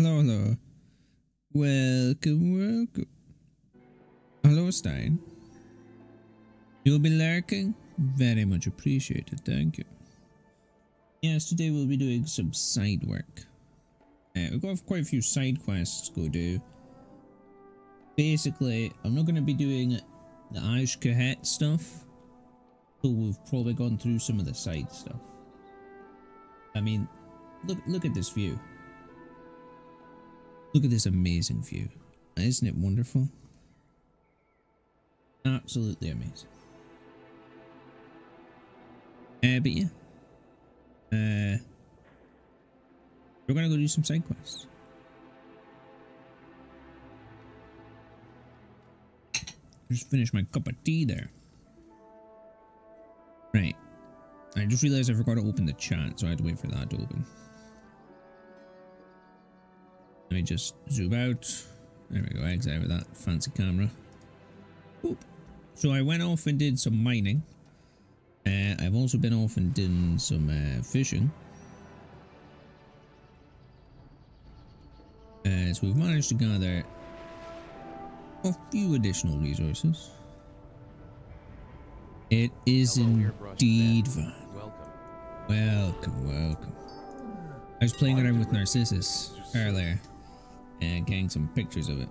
Hello, hello. Welcome, welcome. Hello, Stein. You'll be lurking? Very much appreciated, thank you. Yes, today we'll be doing some side work. We've got quite a few side quests to go do. Basically, I'm not going to be doing the Ashkahet stuff until we've probably gone through some of the side stuff. I mean, look at this view. Look at this amazing view. Isn't it wonderful? Absolutely amazing. But yeah. We're gonna go do some side quests. Just finished my cup of tea there. Right. I just realized I forgot to open the chat, so I had to wait for that to open. Let me just zoom out. There we go, exit out with that fancy camera. Oop. So I went off and did some mining. I've also been off and done some fishing. So we've managed to gather a few additional resources. It is indeed fun. Welcome, welcome. I was playing around with Narcissus earlier and getting some pictures of it.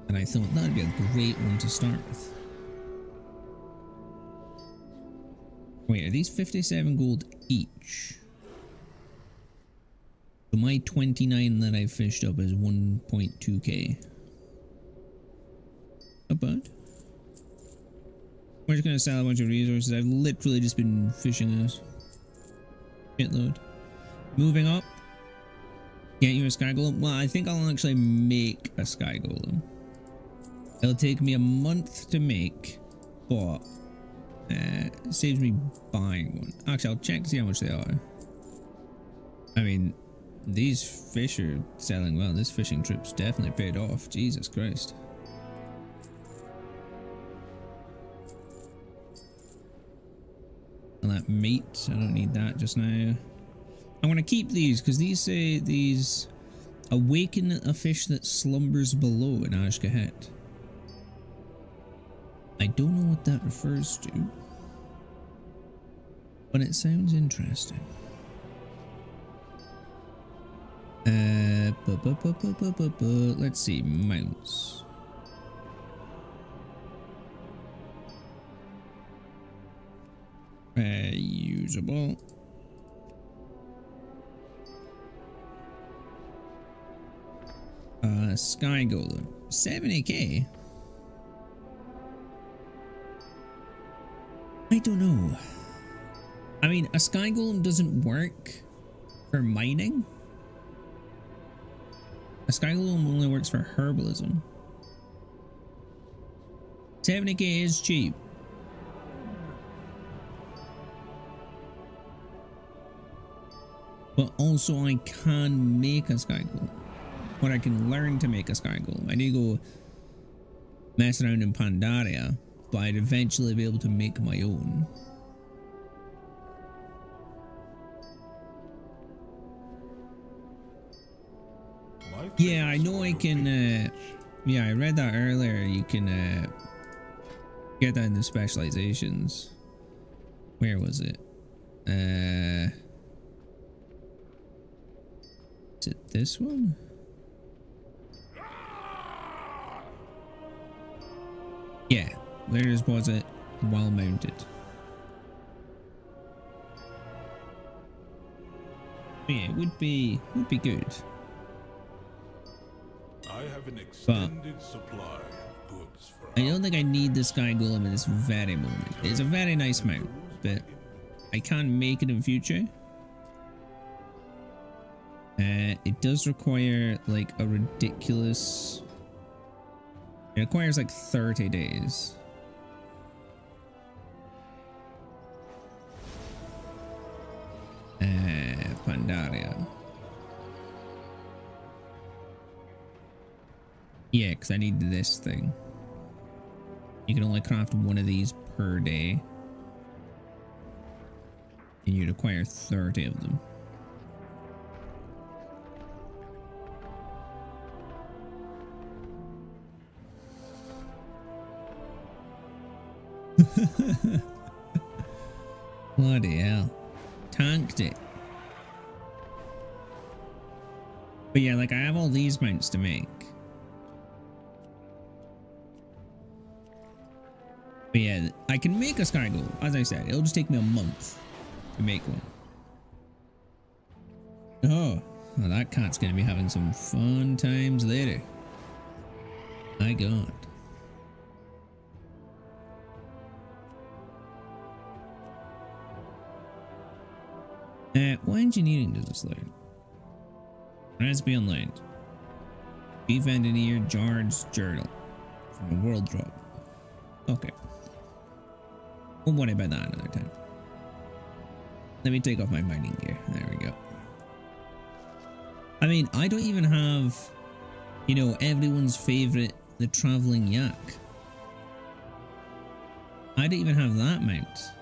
And I thought that'd be a great one to start with. Wait, are these 57 gold each? So my 29 that I fished up is 1.2k. Not bad. We're just gonna sell a bunch of resources. I've literally just been fishing this shitload. Moving up. Get you a sky golem? Well, I think I'll actually make a sky golem. It'll take me a month to make, but it saves me buying one. Actually, I'll check to see how much they are. I mean, these fish are selling well. This fishing trip's definitely paid off. Jesus Christ. And that meat, I don't need that just now. I want to keep these because these say these awaken a fish that slumbers below in Ashkahet. I don't know what that refers to, but it sounds interesting. Let's see, mounts. Usable. Sky golem, 70k. I don't know. I mean, a sky golem doesn't work for mining. A sky golem only works for herbalism. 70k is cheap. But also I can make a sky golem. Or I can learn to make a sky golem. I need to go mess around in Pandaria, but I'd eventually be able to make my own. Yeah, I know I can, yeah, I read that earlier. You can get that in the specializations. Where was it? Is it this one? Yeah, there is was it well mounted. Yeah, it would be good. I have an extended supply of goods for I don't think I need the sky golem in this very moment. It's a very nice mount, but I can make it in future. It does require like a ridiculous. It requires like 30 days. Pandaria. Yeah, because I need this thing. You can only craft one of these per day. And you'd acquire 30 of them. Bloody hell. Tanked it. But yeah, like I have all these mounts to make. But yeah, I can make a sky golem. As I said, it'll just take me a month to make one. Oh, well, that cat's gonna be having some fun times later. My God. What engineering does this learn? Recipe unlearned. Chief Engineer Jard's Journal from a world drop. Okay. We'll worry about that another time. Let me take off my mining gear. There we go. I mean, I don't even have, you know, everyone's favorite, the traveling yak. I don't even have that mount.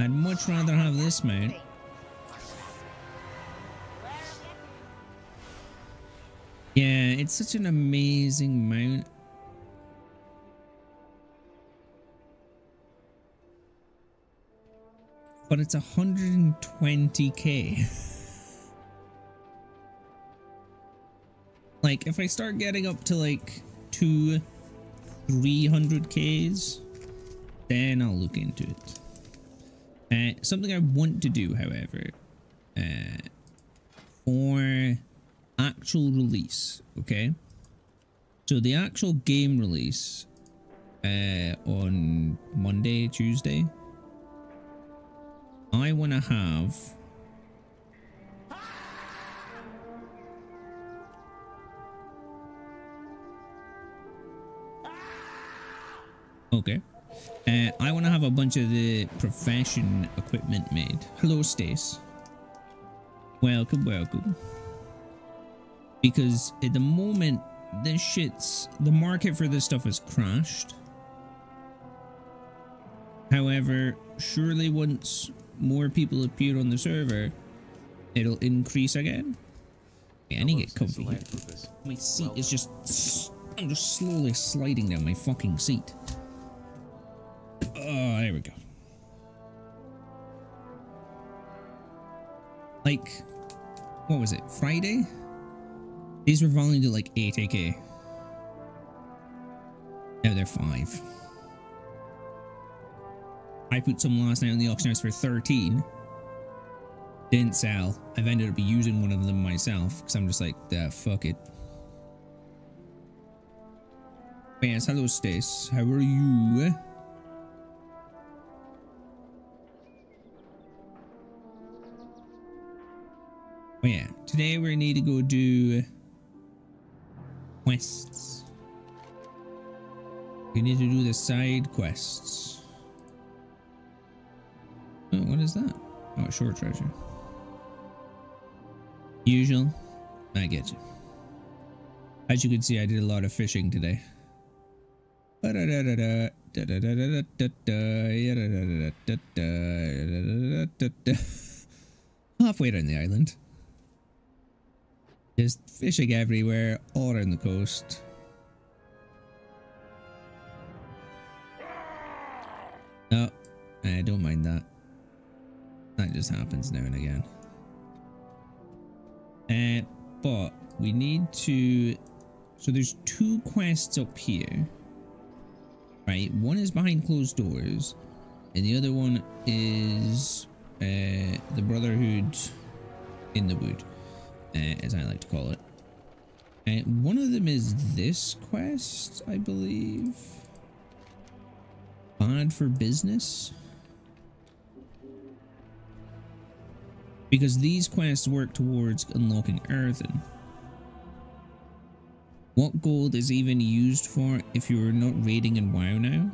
I'd much rather have this mount. Yeah, it's such an amazing mount. But it's 120k. Like, if I start getting up to like 300Ks, then I'll look into it. Something I want to do, however, for actual release, okay? So the actual game release on Monday, Tuesday, I want to have okay. I want to have a bunch of the profession equipment made. Hello, Stace. Welcome, welcome. Because at the moment, the market for this stuff has crashed. However, surely once more people appear on the server, it'll increase again. Okay, I need to get comfy here. My seat is just... I'm just slowly sliding down my fucking seat. Oh, there we go. Like, what was it? Friday? These were valued at like 8k. Now they're 5. I put some last night on the auction house for 13. Didn't sell. I've ended up using one of them myself because I'm just like, fuck it. Yes, hello Stace. How are you? Oh yeah, today we need to go do quests. We need to do the side quests. Oh, what is that? Oh, a short treasure. Usual. I get you. As you can see, I did a lot of fishing today. Halfway down the island. Just fishing everywhere, all around the coast. Oh, I don't mind that. That just happens now and again. But we need to... So there's 2 quests up here. Right, one is behind closed doors. And the other one is the Brotherhood in the Wood. As I like to call it. One of them is this quest, I believe. Bad for business. Because these quests work towards unlocking earthen. What gold is even used for if you're not raiding in WoW now?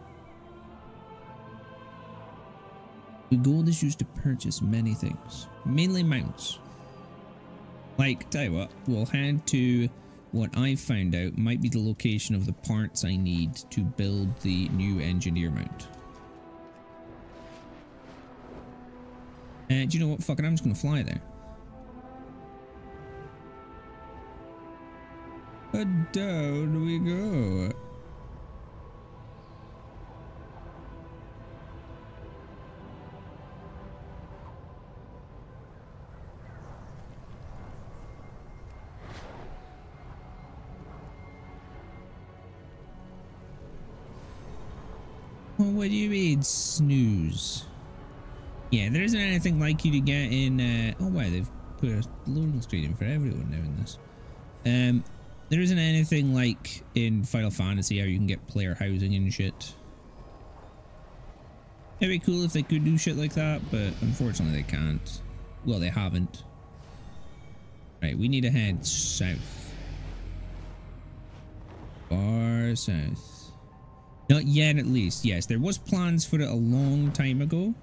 The gold is used to purchase many things. Mainly mounts. Like, tell you what, we'll head to what I've found out might be the location of the parts I need to build the new engineer mount. Do you know what? Fuck it, I'm just gonna fly there. And down we go. Well, what do you mean, snooze? Yeah, there isn't anything like you to get in, oh wow, they've put a loading screen in for everyone now in this. There isn't anything like in Final Fantasy how you can get player housing and shit. It'd be cool if they could do shit like that, but unfortunately they can't. Well, they haven't. Right, we need to head south. Far south. Not yet, at least. Yes, there was plans for it a long time ago,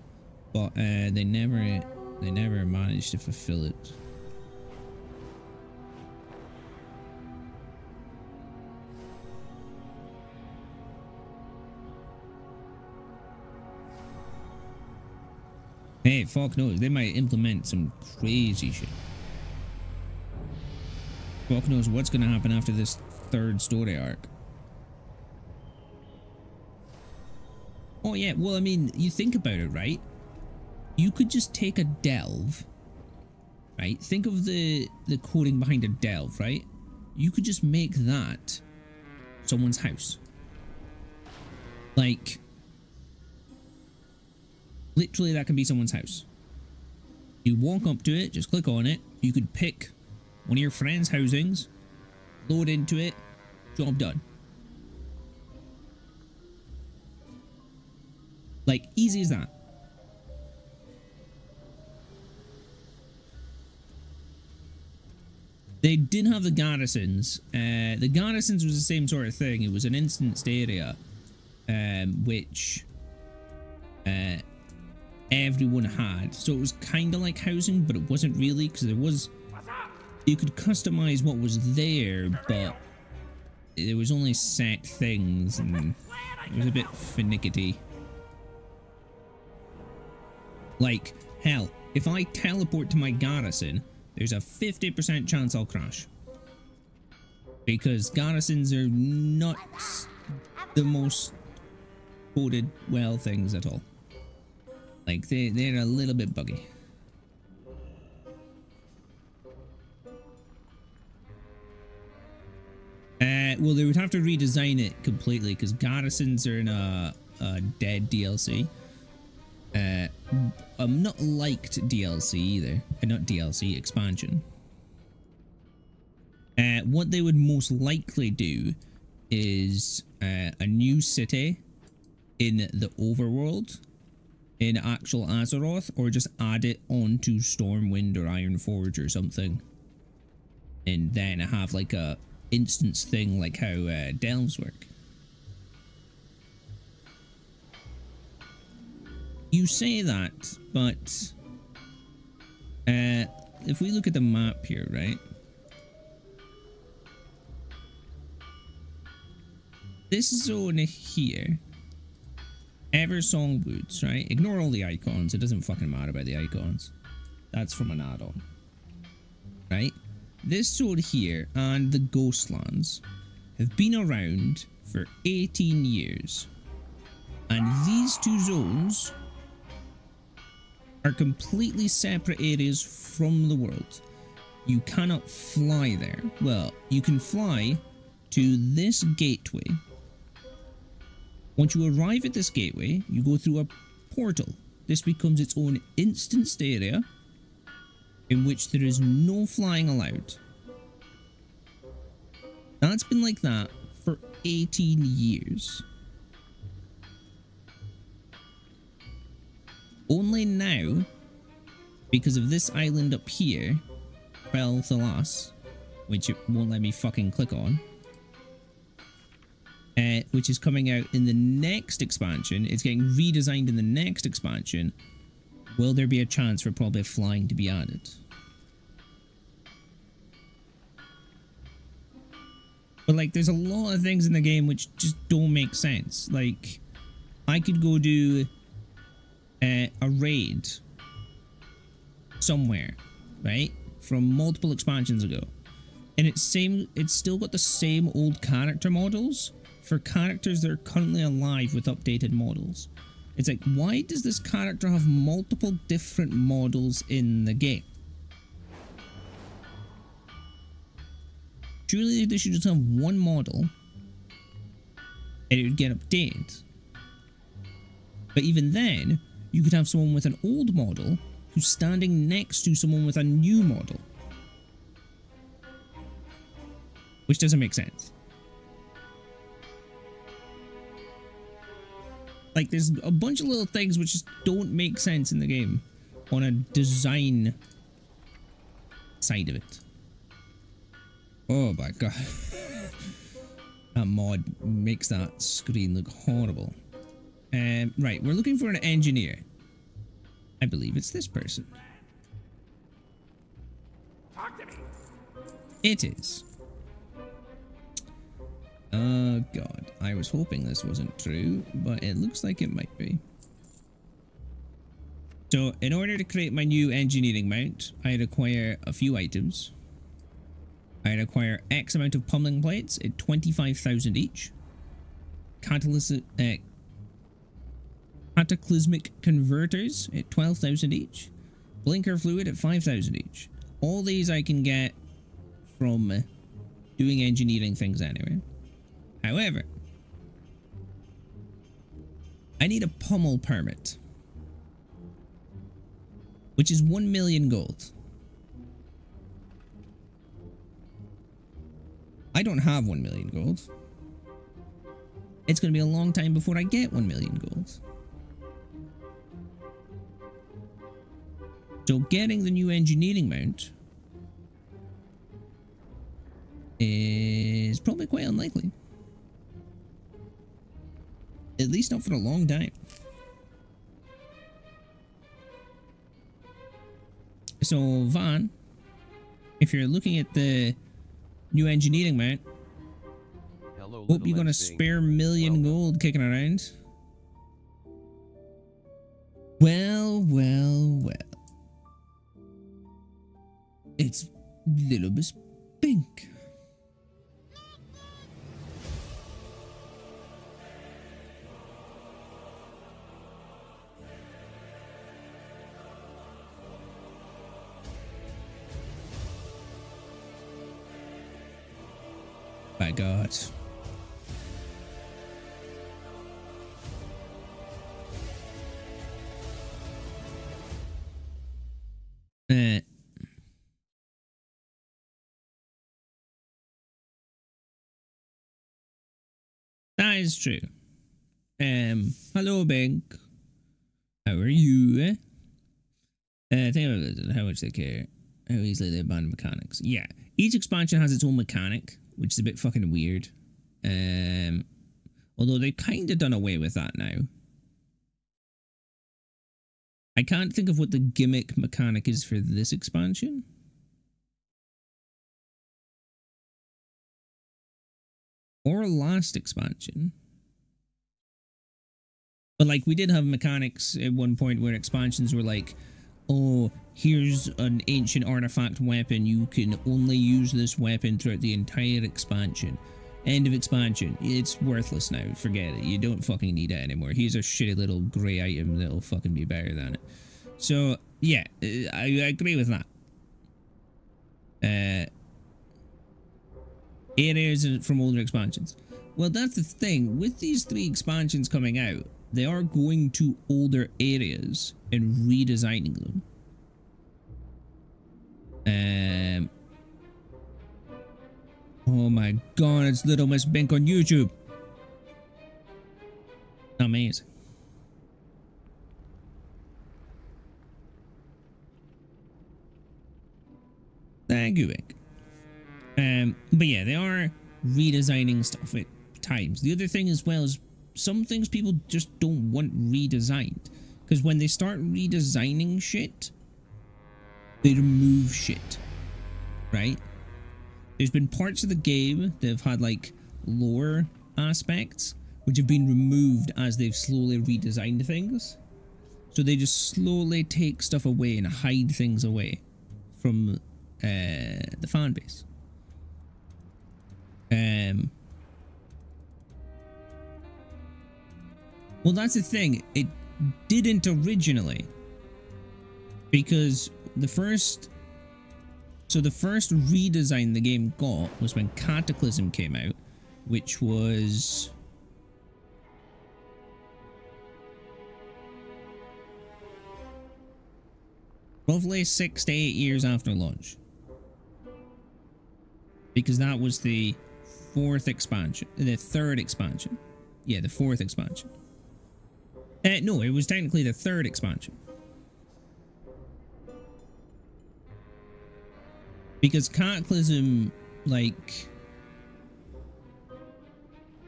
but they never managed to fulfill it. Hey, fuck knows, they might implement some crazy shit. Fuck knows what's gonna happen after this third story arc. Oh yeah, well, I mean, you think about it, right? You could just take a delve, right? Think of the coding behind a delve, right? You could just make that someone's house. Like, literally that can be someone's house. You walk up to it, just click on it. You could pick one of your friends' housings, load into it, job done. Like, easy as that. They did have the garrisons. The garrisons was the same sort of thing. It was an instanced area, which everyone had. So it was kind of like housing, but it wasn't really, because there was... You could customize what was there, but there was only set things, and it was a bit finicky. Like, hell, if I teleport to my garrison, there's a 50% chance I'll crash. Because garrisons are not the most coded well things at all. Like, they're a little bit buggy. Well, they would have to redesign it completely, because garrisons are in a dead DLC. Not liked DLC either. Not DLC, expansion. What they would most likely do is a new city in the overworld in actual Azeroth, or just add it onto Stormwind or Ironforge or something, and then have like a instance thing like how delves work. You say that, but if we look at the map here, right? This zone here, Eversong Woods, right? Ignore all the icons. It doesn't fucking matter about the icons. That's from an add-on, right? This zone here and the Ghostlands have been around for 18 years. And these two zones are completely separate areas from the world. You cannot fly there. Well, you can fly to this gateway. Once you arrive at this gateway, you go through a portal. This becomes its own instanced area in which there is no flying allowed. That's been like that for 18 years. Only now, because of this island up here, Quell Thalas, which it won't let me fucking click on, which is coming out in the next expansion, it's getting redesigned in the next expansion, will there be a chance for probably flying to be added? But like, there's a lot of things in the game which just don't make sense. Like, I could go do a raid somewhere, right, from multiple expansions ago, And it's still got the same old character models for characters that are currently alive with updated models. It's like, why does this character have multiple different models in the game? Surely they should just have one model and it would get updated. But even then, you could have someone with an old model who's standing next to someone with a new model. Which doesn't make sense. Like, there's a bunch of little things which just don't make sense in the game on a design side of it. Oh my god. That mod makes that screen look horrible. Right, we're looking for an engineer. I believe it's this person. Talk to me. It is. Oh god, I was hoping this wasn't true, but it looks like it might be. So, in order to create my new engineering mount, I'd acquire a few items. I'd acquire X amount of pummeling plates at 25,000 each. Cataclysmic converters at 12,000 each. Blinker fluid at 5,000 each. All these I can get from doing engineering things anyway. However, I need a pummel permit, which is 1 million gold. I don't have 1 million gold. It's going to be a long time before I get 1 million gold. So getting the new engineering mount is probably quite unlikely. At least not for a long time. So, Van, if you're looking at the new engineering mount, hope you got a spare million gold kicking around. Well, well, well. It's Little Miss Pink. My God. That is true. Hello, Bink. How are you? Think about how much they care. How easily they abandon mechanics. Yeah. Each expansion has its own mechanic, which is a bit fucking weird. Although they've kind of done away with that now. I can't think of what the gimmick mechanic is for this expansion. Or last expansion. But like, we did have mechanics at one point where expansions were like, oh, here's an ancient artifact weapon. You can only use this weapon throughout the entire expansion. End of expansion. It's worthless now. Forget it. You don't fucking need it anymore. Here's a shitty little grey item that'll fucking be better than it. So, yeah, I agree with that. Areas from older expansions. Well, that's the thing. With these 3 expansions coming out, they are going to older areas and redesigning them. Oh my god, it's Little Miss Bink on YouTube. Amazing. Thank you, Bink. But yeah, they are redesigning stuff at times. The other thing as well is some things people just don't want redesigned. Because when they start redesigning shit, they remove shit. Right? There's been parts of the game that have had like lore aspects which have been removed as they've slowly redesigned things. So they just slowly take stuff away and hide things away from the fan base. Well, that's the thing. It didn't originally. Because the first redesign the game got was when Cataclysm came out, which was roughly 6 to 8 years after launch. Because that was the third expansion. Yeah, the fourth expansion. No, it was technically the third expansion. Because Cataclysm,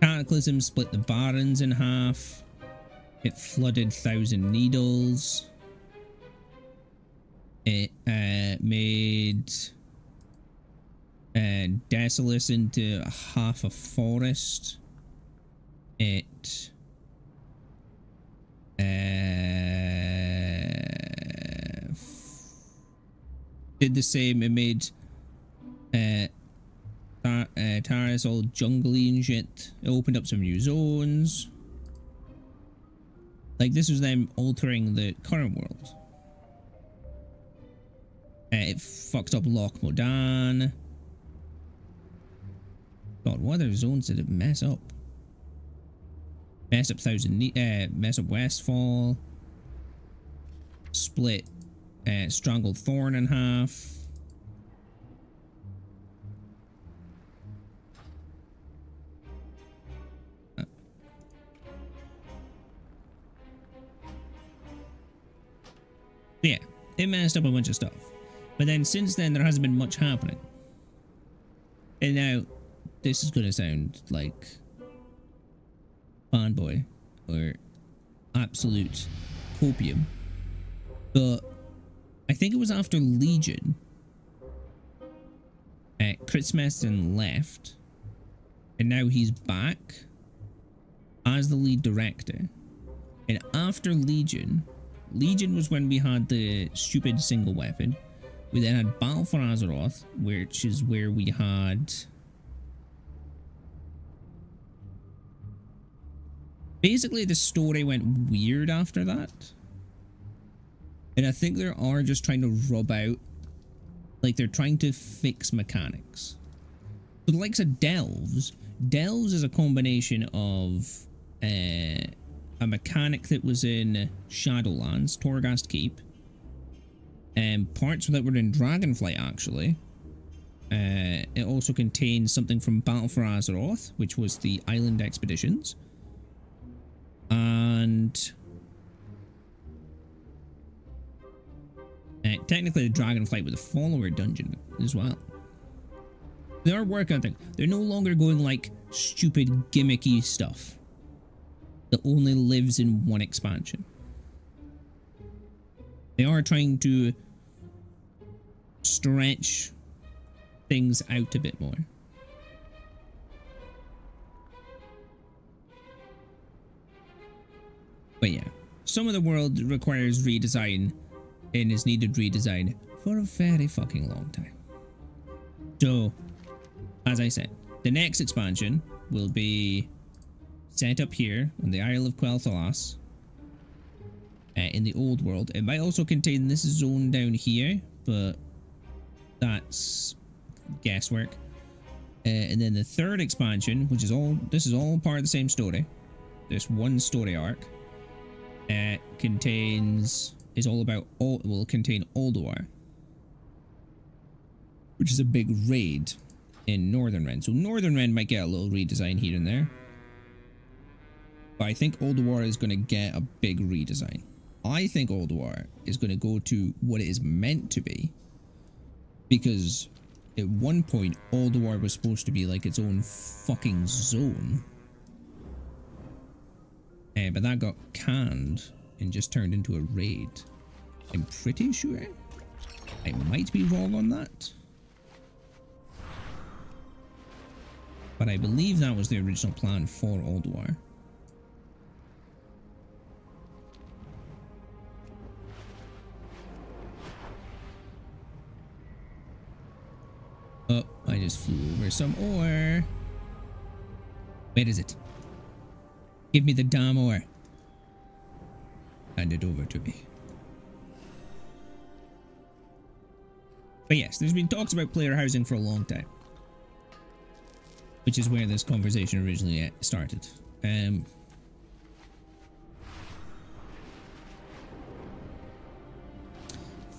Cataclysm split the Barons in half. It flooded Thousand Needles. It made Desolus into half a forest. It did the same. It made Taris all jungly and shit. It opened up some new zones. This was them altering the current world. It fucked up Loch Modan. God, what other zones did it mess up? Mess up mess up Westfall. Split Strangled Thorn in half. Yeah, it messed up a bunch of stuff. But then since then, there hasn't been much happening. And now, this is going to sound like fanboy or absolute copium. But I think it was after Legion. Kritzmeston left. And now he's back as the lead director. And after Legion was when we had the stupid single weapon. We then had Battle for Azeroth, which is where we had basically the story went weird after that. And I think they are just trying to rub out, they're trying to fix mechanics. So the likes of Delves is a combination of a mechanic that was in Shadowlands, Torghast Keep, and parts that were in Dragonflight, actually. It also contains something from Battle for Azeroth, which was the Island Expeditions. And technically the Dragonflight with a follower dungeon as well. They are working on things. They're no longer going stupid gimmicky stuff that only lives in one expansion. They are trying to stretch things out a bit more. But yeah, some of the world requires redesign and is needed redesign for a very fucking long time. So, as I said, the next expansion will be set up here on the Isle of Quel'Thalas. In the old world. It might also contain this zone down here, but that's guesswork. And then the third expansion, which is this is all part of the same story. This one story arc will contain Ulduar, which is a big raid in Northern Ren. So Northern Ren might get a little redesign here and there, but I think Ulduar is going to get a big redesign. I think Ulduar is going to go to what it is meant to be, because at one point Ulduar was supposed to be its own fucking zone, but that got canned and just turned into a raid. I'm pretty sure. I might be wrong on that, but I believe that was the original plan for Ulduar. Oh, I just flew over some ore. Where is it? Give me the damn ore. Hand it over to me. But yes, there's been talks about player housing for a long time. Which is where this conversation originally started.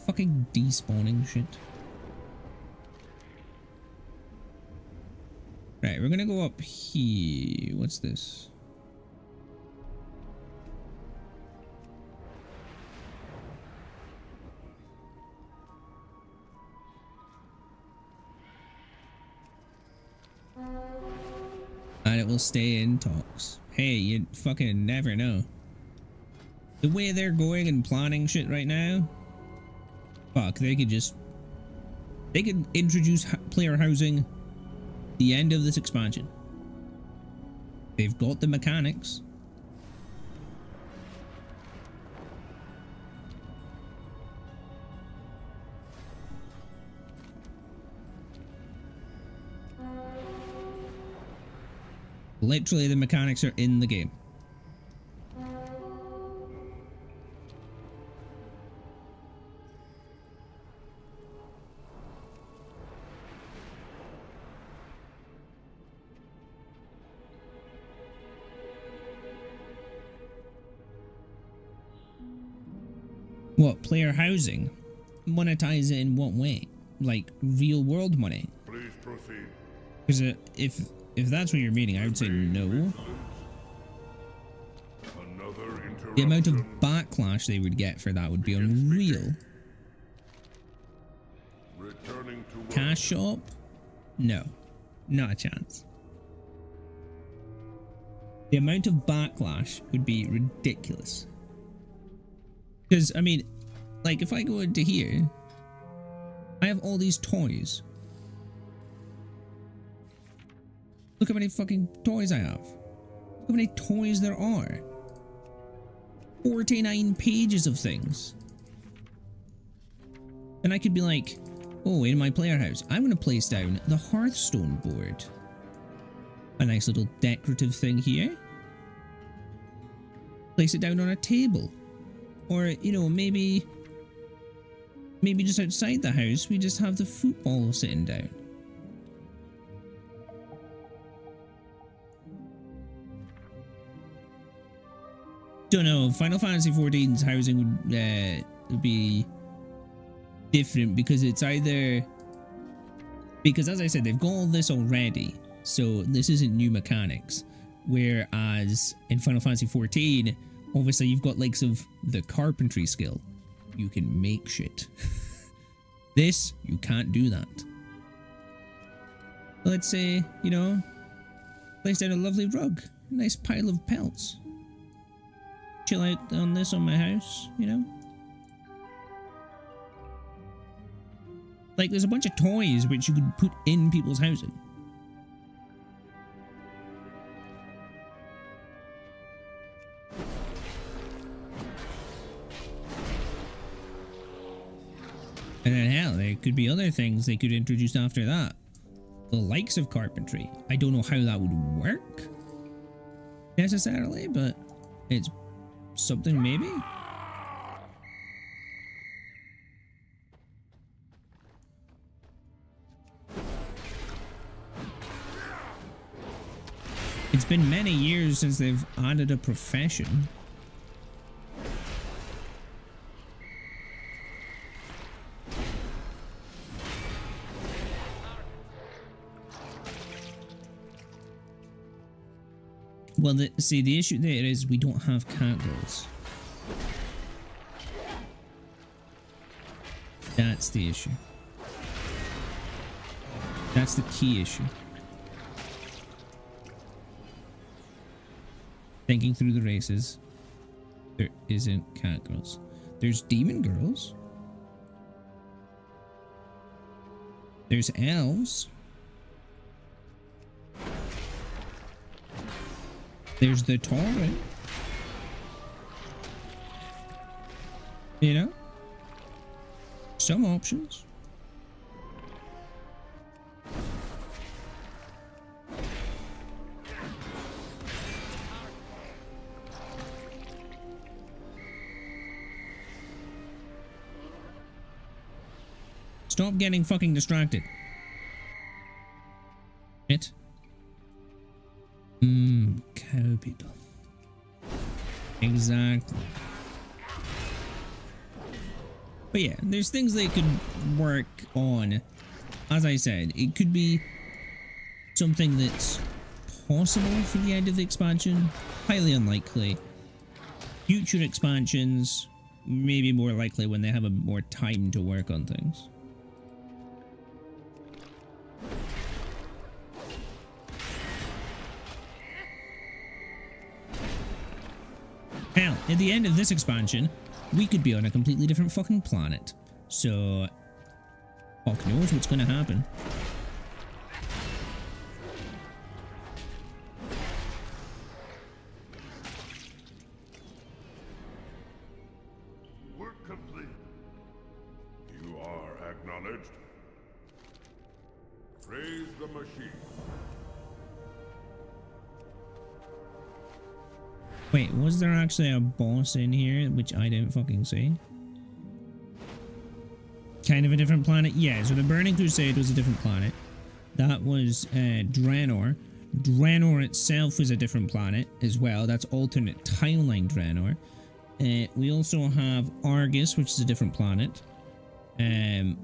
Fucking despawning shit. Right, we're gonna go up here. What's this? And it will stay in talks. Hey, you fucking never know. The way they're going and planning shit right now, fuck, they could introduce player housing the end of this expansion. They've got the mechanics. Literally, the mechanics are in the game. What, player housing? Monetize it in what way? Like real world money? Please proceed. Because if that's what you're meaning, I would say no. The amount of backlash they would get for that would be unreal. Cash shop? No. Not a chance. The amount of backlash would be ridiculous. Because, I mean, like, if I go into here, I have all these toys. Look how many fucking toys I have. Look how many toys there are. 49 pages of things. And I could be like, oh, in my player house, I'm going to place down the Hearthstone board. A nice little decorative thing here. Place it down on a table. Or, you know, maybe just outside the house, we just have the football sitting down. Don't know. Final Fantasy XIV's housing would be different because it's either... Because as I said, they've got all this already. So this isn't new mechanics. Whereas in Final Fantasy XIV... Obviously, you've got likes of the carpentry skill. You can make shit. This, you can't do that. Let's say, you know, place down a lovely rug. A nice pile of pelts. Chill out on this on my house, you know? Like, there's a bunch of toys which you could put in people's housing. And then hell, there could be other things they could introduce after that. The likes of carpentry. I don't know how that would work necessarily, but it's something maybe. It's been many years since they've added a profession. Well, see, the issue there is we don't have cat girls. That's the issue. That's the key issue. Thinking through the races, there isn't cat girls. There's demon girls. There's elves. There's the Tauren. You know? Some options. Stop getting fucking distracted. It. Cow people. Exactly. But yeah, there's things they could work on. As I said, it could be something that's possible for the end of the expansion. Highly unlikely. Future expansions, maybe more likely when they have more time to work on things. Hell, at the end of this expansion, we could be on a completely different fucking planet. So, fuck knows what's gonna happen. Work complete. You are acknowledged. Praise the machine. Wait, was there actually a boss in here, which I didn't fucking see? Kind of a different planet? Yeah, so the Burning Crusade was a different planet. That was Draenor. Draenor itself was a different planet as well. That's alternate timeline Draenor. We also have Argus, which is a different planet. And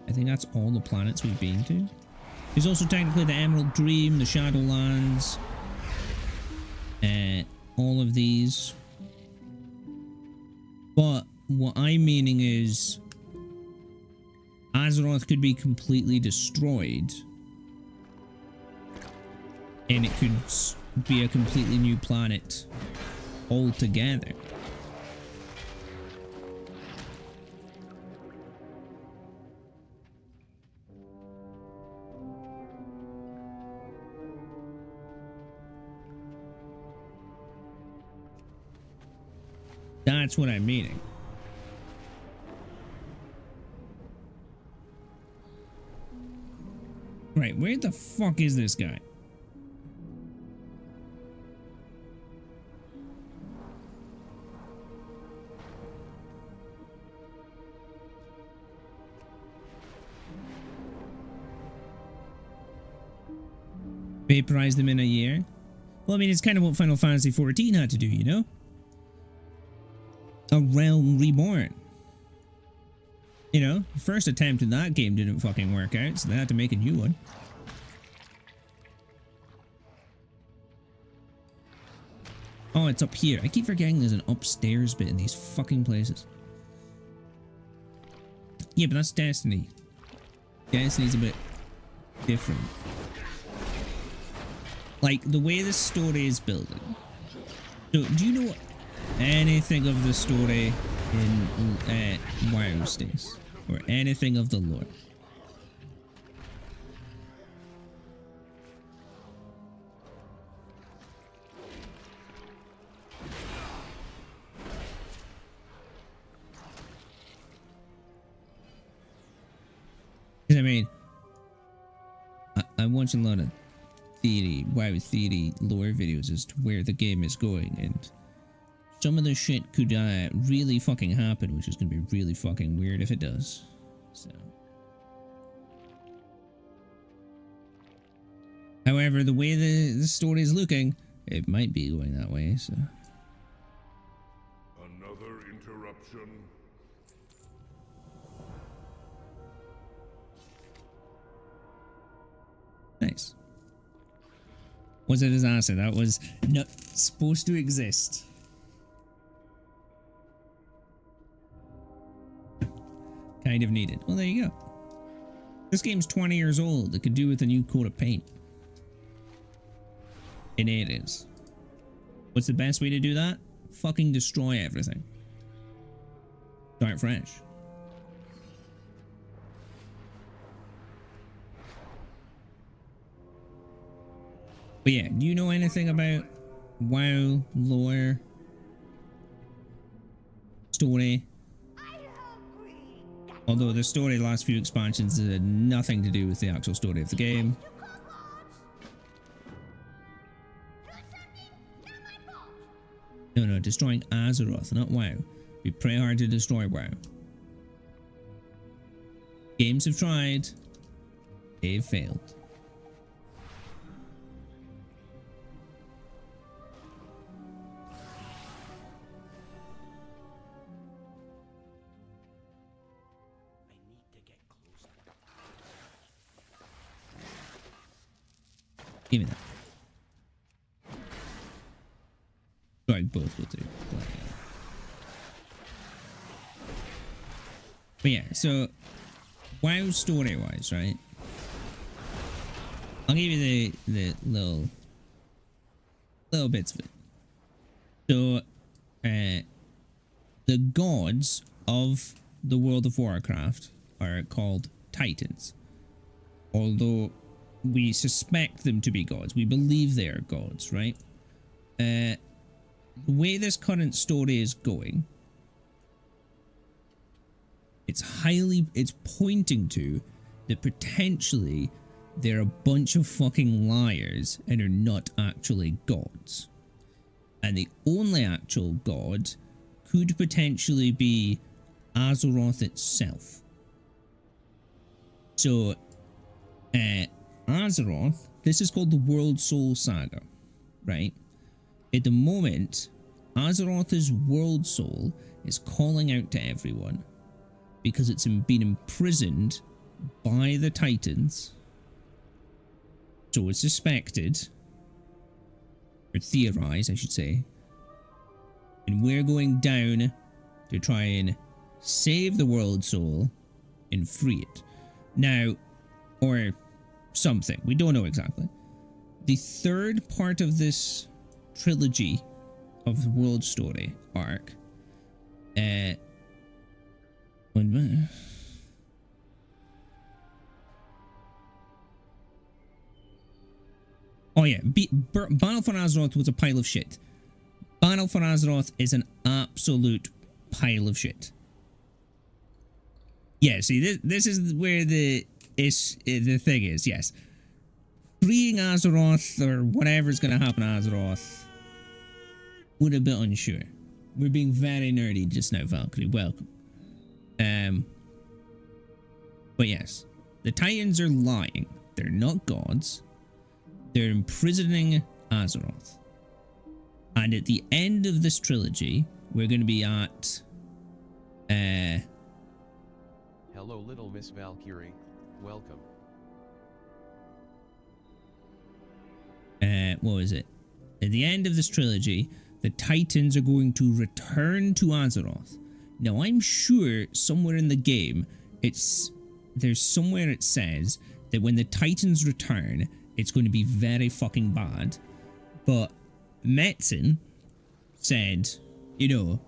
I think that's all the planets we've been to. There's also technically the Emerald Dream, the Shadowlands, all of these. But what I'm meaning is Azeroth could be completely destroyed and it could be a completely new planet altogether. That's what I'm meaning. Right, where the fuck is this guy? Vaporize them in a year? Well, I mean, it's kind of what Final Fantasy XIV had to do, you know? A realm reborn. You know, first attempt in that game didn't fucking work out, so they had to make a new one. Oh, it's up here. I keep forgetting there's an upstairs bit in these fucking places. Yeah, but that's Destiny. Destiny's a bit different. Like, the way this story is building. So, do you know anything of the story in WoW Stace? Or anything of the lore? I mean, I'm watching a lot of WoW theory lore videos as to where the game is going, and some of this shit could really fucking happen, which is going to be really fucking weird if it does. So, however, the way the story is looking, it might be going that way. So, another interruption. nice. Was a disaster. That was not supposed to exist. Kind of needed. Well, there you go. This game's 20 years old. It could do with a new coat of paint. And it is. What's the best way to do that? Fucking destroy everything. Start fresh. But yeah, do you know anything about WoW lore? Story? Although the story of the last few expansions had nothing to do with the actual story of the game. No, no, destroying Azeroth, not WoW. We pray hard to destroy WoW. Games have tried. They've failed. Give me that. Sorry, both will do. But yeah, so WoW story-wise, right? I'll give you the little bits of it. So, the gods of the World of Warcraft are called Titans. Although we suspect them to be gods. We believe they are gods, right? The way this current story is going, it's pointing to that potentially they're a bunch of fucking liars and are not actually gods. And the only actual god could potentially be Azeroth itself. So, Azeroth, this is called the World Soul Saga, right? At the moment, Azeroth's World Soul is calling out to everyone because it's been imprisoned by the Titans. So it's suspected, or theorized, I should say. And we're going down to try and save the World Soul and free it. Now, or something. We don't know exactly. The third part of this trilogy of the world story arc, oh yeah, Battle for Azeroth was a pile of shit. Battle for Azeroth is an absolute pile of shit. Yeah, see, this is where the thing is, yes. Freeing Azeroth, or whatever's going to happen to Azeroth, we're a bit unsure. We're being very nerdy just now, Valkyrie. Welcome. But yes, the Titans are lying. They're not gods. They're imprisoning Azeroth. And at the end of this trilogy, we're going to be at... Hello, little Miss Valkyrie. Welcome. What was it? At the end of this trilogy, the Titans are going to return to Azeroth. Now, I'm sure somewhere in the game, there's somewhere it says that when the Titans return, it's going to be very fucking bad. But Metzen said, you know,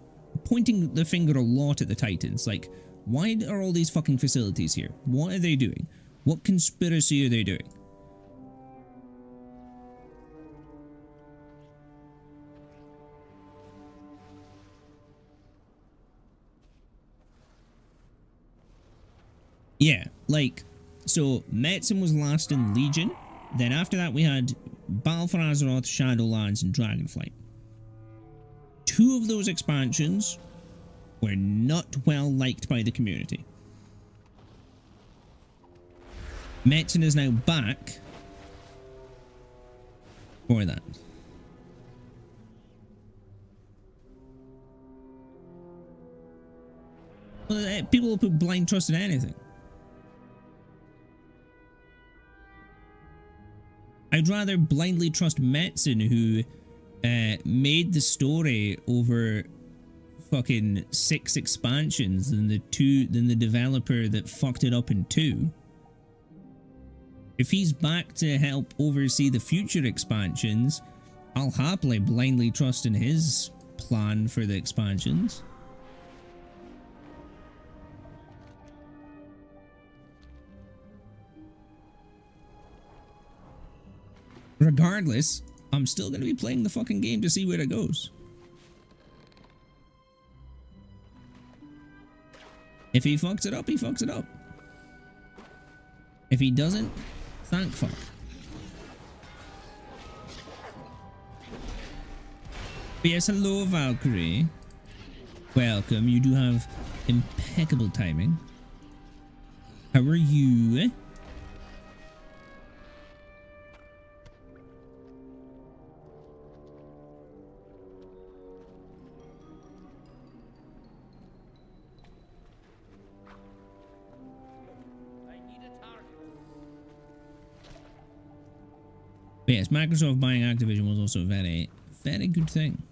pointing the finger a lot at the Titans, like, why are all these fucking facilities here? What are they doing? What conspiracy are they doing? Yeah, like, so Metzen was last in Legion. Then after that we had Battle for Azeroth, Shadowlands, and Dragonflight. 2 of those expansions were not well liked by the community. Metzen is now back for that. Well, people will put blind trust in anything. I'd rather blindly trust Metzen, who made the story over fucking 6 expansions than the developer that fucked it up in 2. If he's back to help oversee the future expansions, I'll happily blindly trust in his plan for the expansions. Regardless, I'm still going to be playing the fucking game to see where it goes. If he fucks it up, he fucks it up. If he doesn't, thank fuck. But yes, hello Valkyrie. Welcome. You do have impeccable timing. How are you? But yes, Microsoft buying Activision was also a very, very good thing.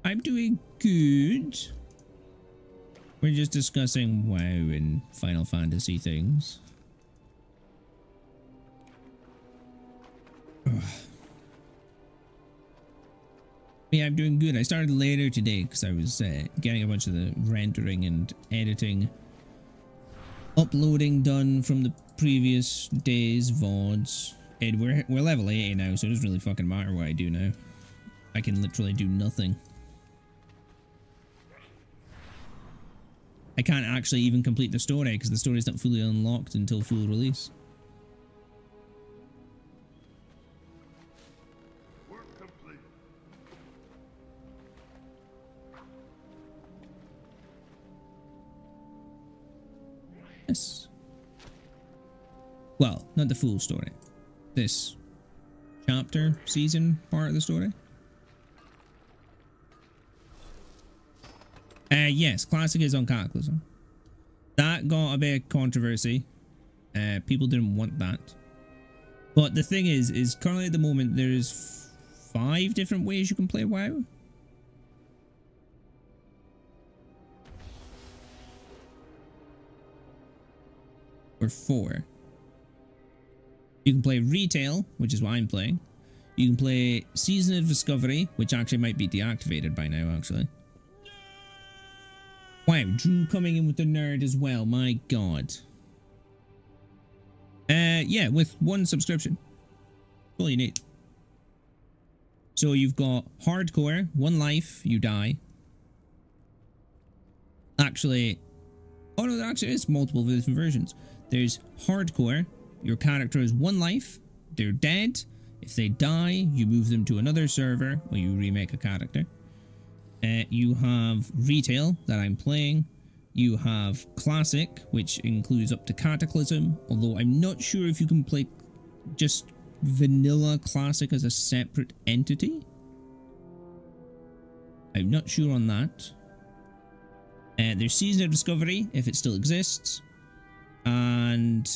I'm doing good. We're just discussing WoW and Final Fantasy things. Ugh. Yeah, I'm doing good. I started later today because I was getting a bunch of the rendering and editing, uploading done from the previous day's VODs. And we're level 80 now, so it doesn't really fucking matter what I do now. I can literally do nothing. I can't actually even complete the story because the story is not fully unlocked until full release. Work complete. Yes. Well, not the full story. This chapter, season part of the story. Yes, Classic is on Cataclysm. That got a bit of controversy. People didn't want that. But the thing is currently at the moment there's 5 different ways you can play WoW. Or 4. You can play Retail, which is what I'm playing. You can play Season of Discovery, which actually might be deactivated by now, actually. Wow, Drew coming in with the nerd as well, my god. Yeah, with 1 subscription. That's all you need. So you've got Hardcore, 1 life, you die. Actually, oh no, there actually is multiple different versions. There's Hardcore, your character has 1 life, they're dead. If they die, you move them to another server, or you remake a character. You have Retail, that I'm playing. You have Classic, which includes up to Cataclysm, although I'm not sure if you can play just vanilla Classic as a separate entity. I'm not sure on that. There's Season of Discovery, if it still exists. And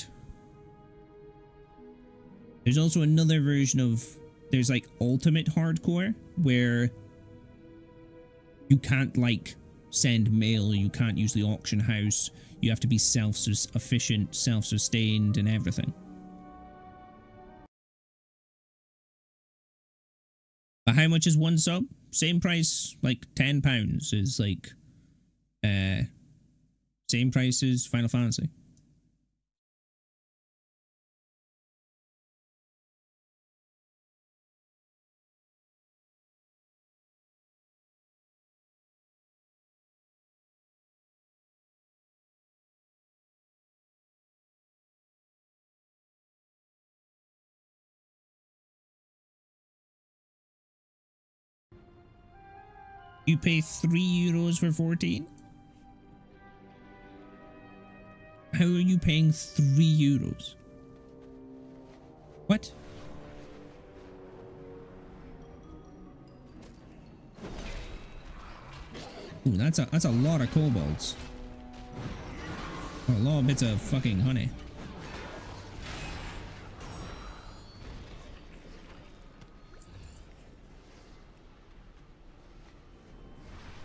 there's also another version of, there's like Ultimate Hardcore, where you can't like send mail, you can't use the auction house, you have to be self-sufficient, self-sustained and everything. But how much is 1 sub? Same price, like £10 is like, same price as Final Fantasy. You pay €3 for 14? How are you paying €3? What? Ooh, that's a lot of kobolds. A lot of bits of fucking honey.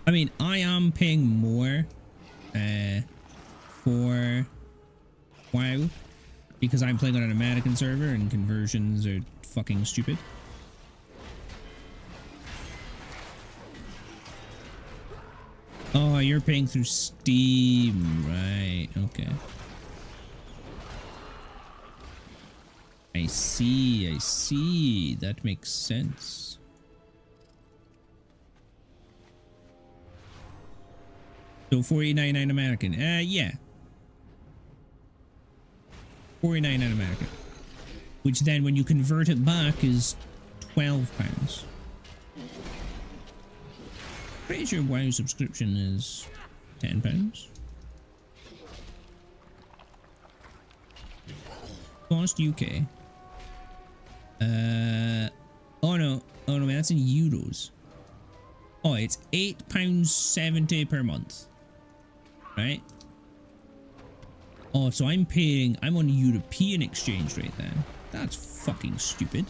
I mean, I am paying more for WoW because I'm playing on an American server and conversions are fucking stupid. Oh, you're paying through Steam, right? Okay. I see. That makes sense. So $49.99 American. Yeah. $49.99 American. which then when you convert it back is £12. Pretty sure WoW subscription is £10. Cost UK. Oh no, that's in euros. Oh, it's £8.70 per month, right? Oh, so I'm on a European exchange rate then. That's fucking stupid.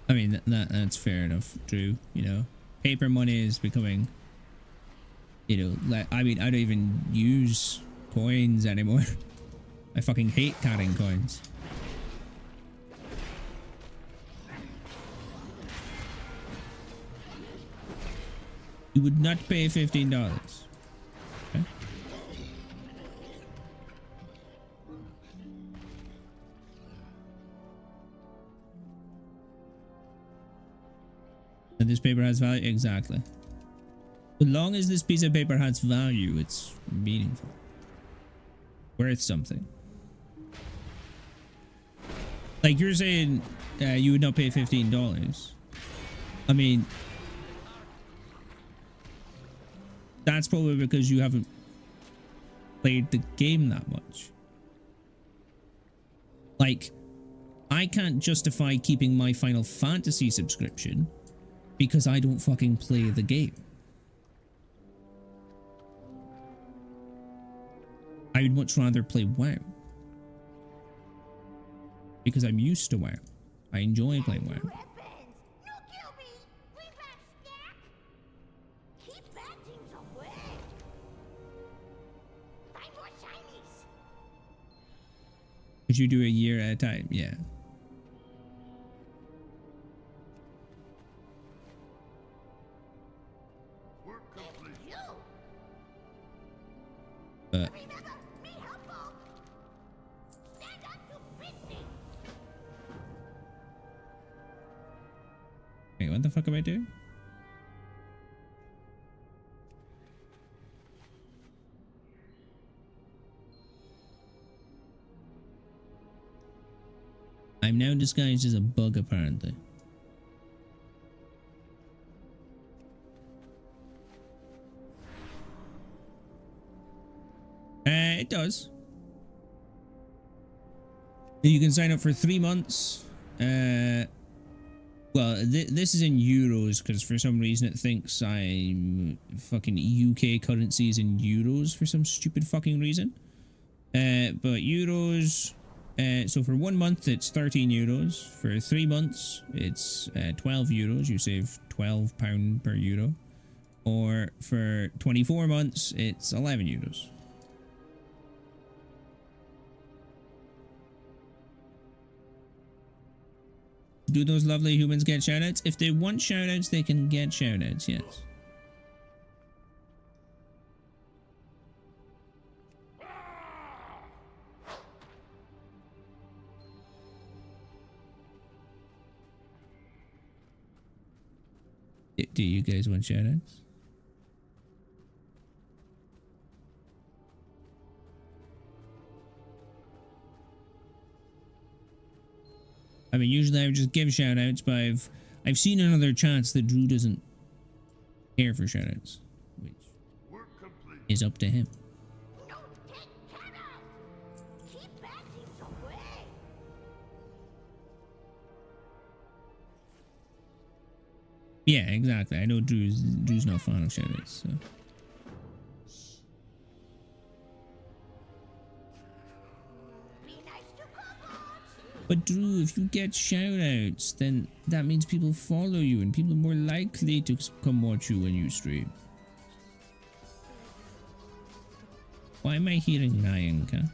I mean, that's fair enough, Drew. You know, paper money is becoming, you know, like, I mean, I don't even use coins anymore. I fucking hate carrying coins. You would not pay $15. Okay. And this paper has value? Exactly. As long as this piece of paper has value, it's meaningful. Worth something. Like you're saying you would not pay $15. I mean, that's probably because you haven't played the game that much. Like, I can't justify keeping my Final Fantasy subscription because I don't fucking play the game. I would much rather play WoW. Because I'm used to WoW. I enjoy playing WoW. Could you do a year at a time? Yeah. Wait, what the fuck am I doing? I'm now disguised as a bug, apparently. It does. You can sign up for 3 months. Well, this is in euros because for some reason it thinks I'm fucking UK currencies in euros for some stupid fucking reason. But euros. So for 1 month it's 13 euros. For 3 months it's 12 euros. You save £12 per euro. Or for 24 months it's 11 euros. Do those lovely humans get shoutouts? If they want shoutouts, they can get shoutouts, yes. Do you guys want shoutouts? I mean, usually I would just give shoutouts, but I've seen in other chats that Drew doesn't care for shoutouts, which is up to him. Yeah, exactly. I know Drew's not a fan of shoutouts, so. But Drew, if you get shoutouts, then that means people follow you and people are more likely to come watch you when you stream. Why am I hearing Nyanka?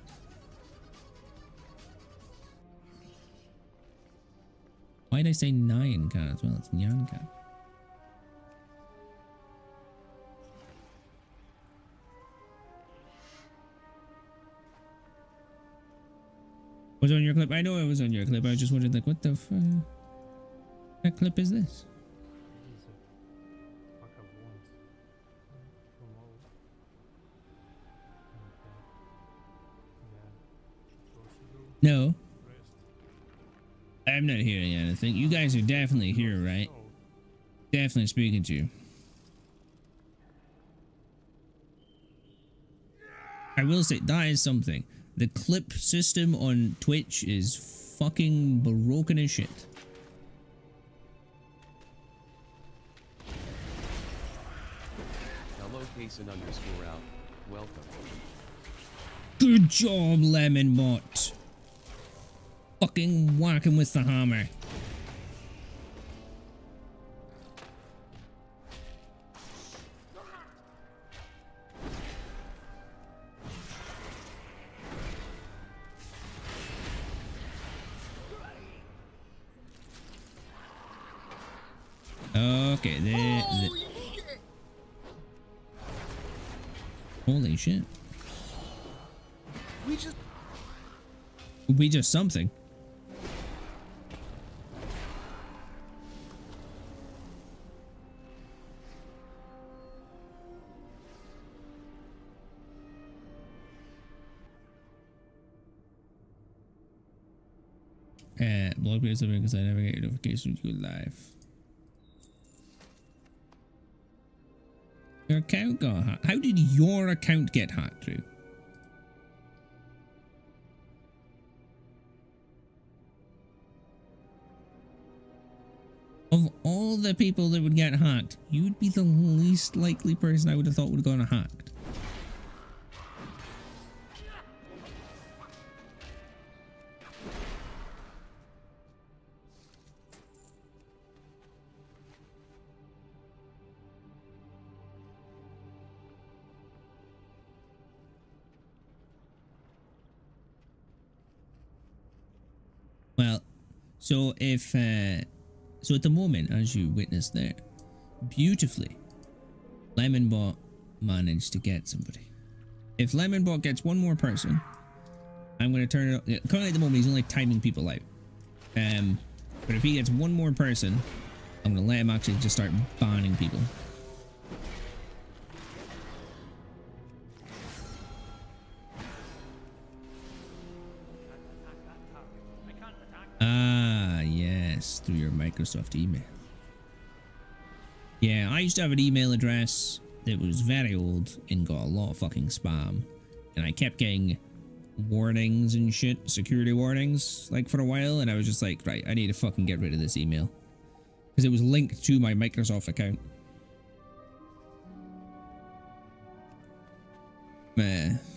Why did I say Nyanka as well? It's Nyanka. Was it on your clip? I know it was on your clip. I just wondered, like, what the fuck? What clip is this? No. I'm not hearing anything. You guys are definitely here, right? Definitely speaking to you. I will say, that is something. The clip system on Twitch is fucking broken as shit. Hello Payson_out. Welcome. Good job, Lemonbot. Fucking whacking with the hammer. Okay, holy shit. We just something. Blog me something because I never get notifications you live. Your account got hacked. How did your account get hacked through? Of all the people that would get hacked, you would be the least likely person I would have thought would have gotten hacked. Well, so if, so at the moment, as you witnessed there, beautifully, Lemonbot managed to get somebody. If Lemonbot gets one more person, I'm going to turn it up. Currently at the moment, he's only timing people out. But if he gets one more person, I'm going to let him actually just start banning people. Ah, yes, through your Microsoft email. Yeah, I used to have an email address that was very old and got a lot of fucking spam. And I kept getting warnings and shit, security warnings, like for a while. And I was just like, right, I need to fucking get rid of this email. Because it was linked to my Microsoft account.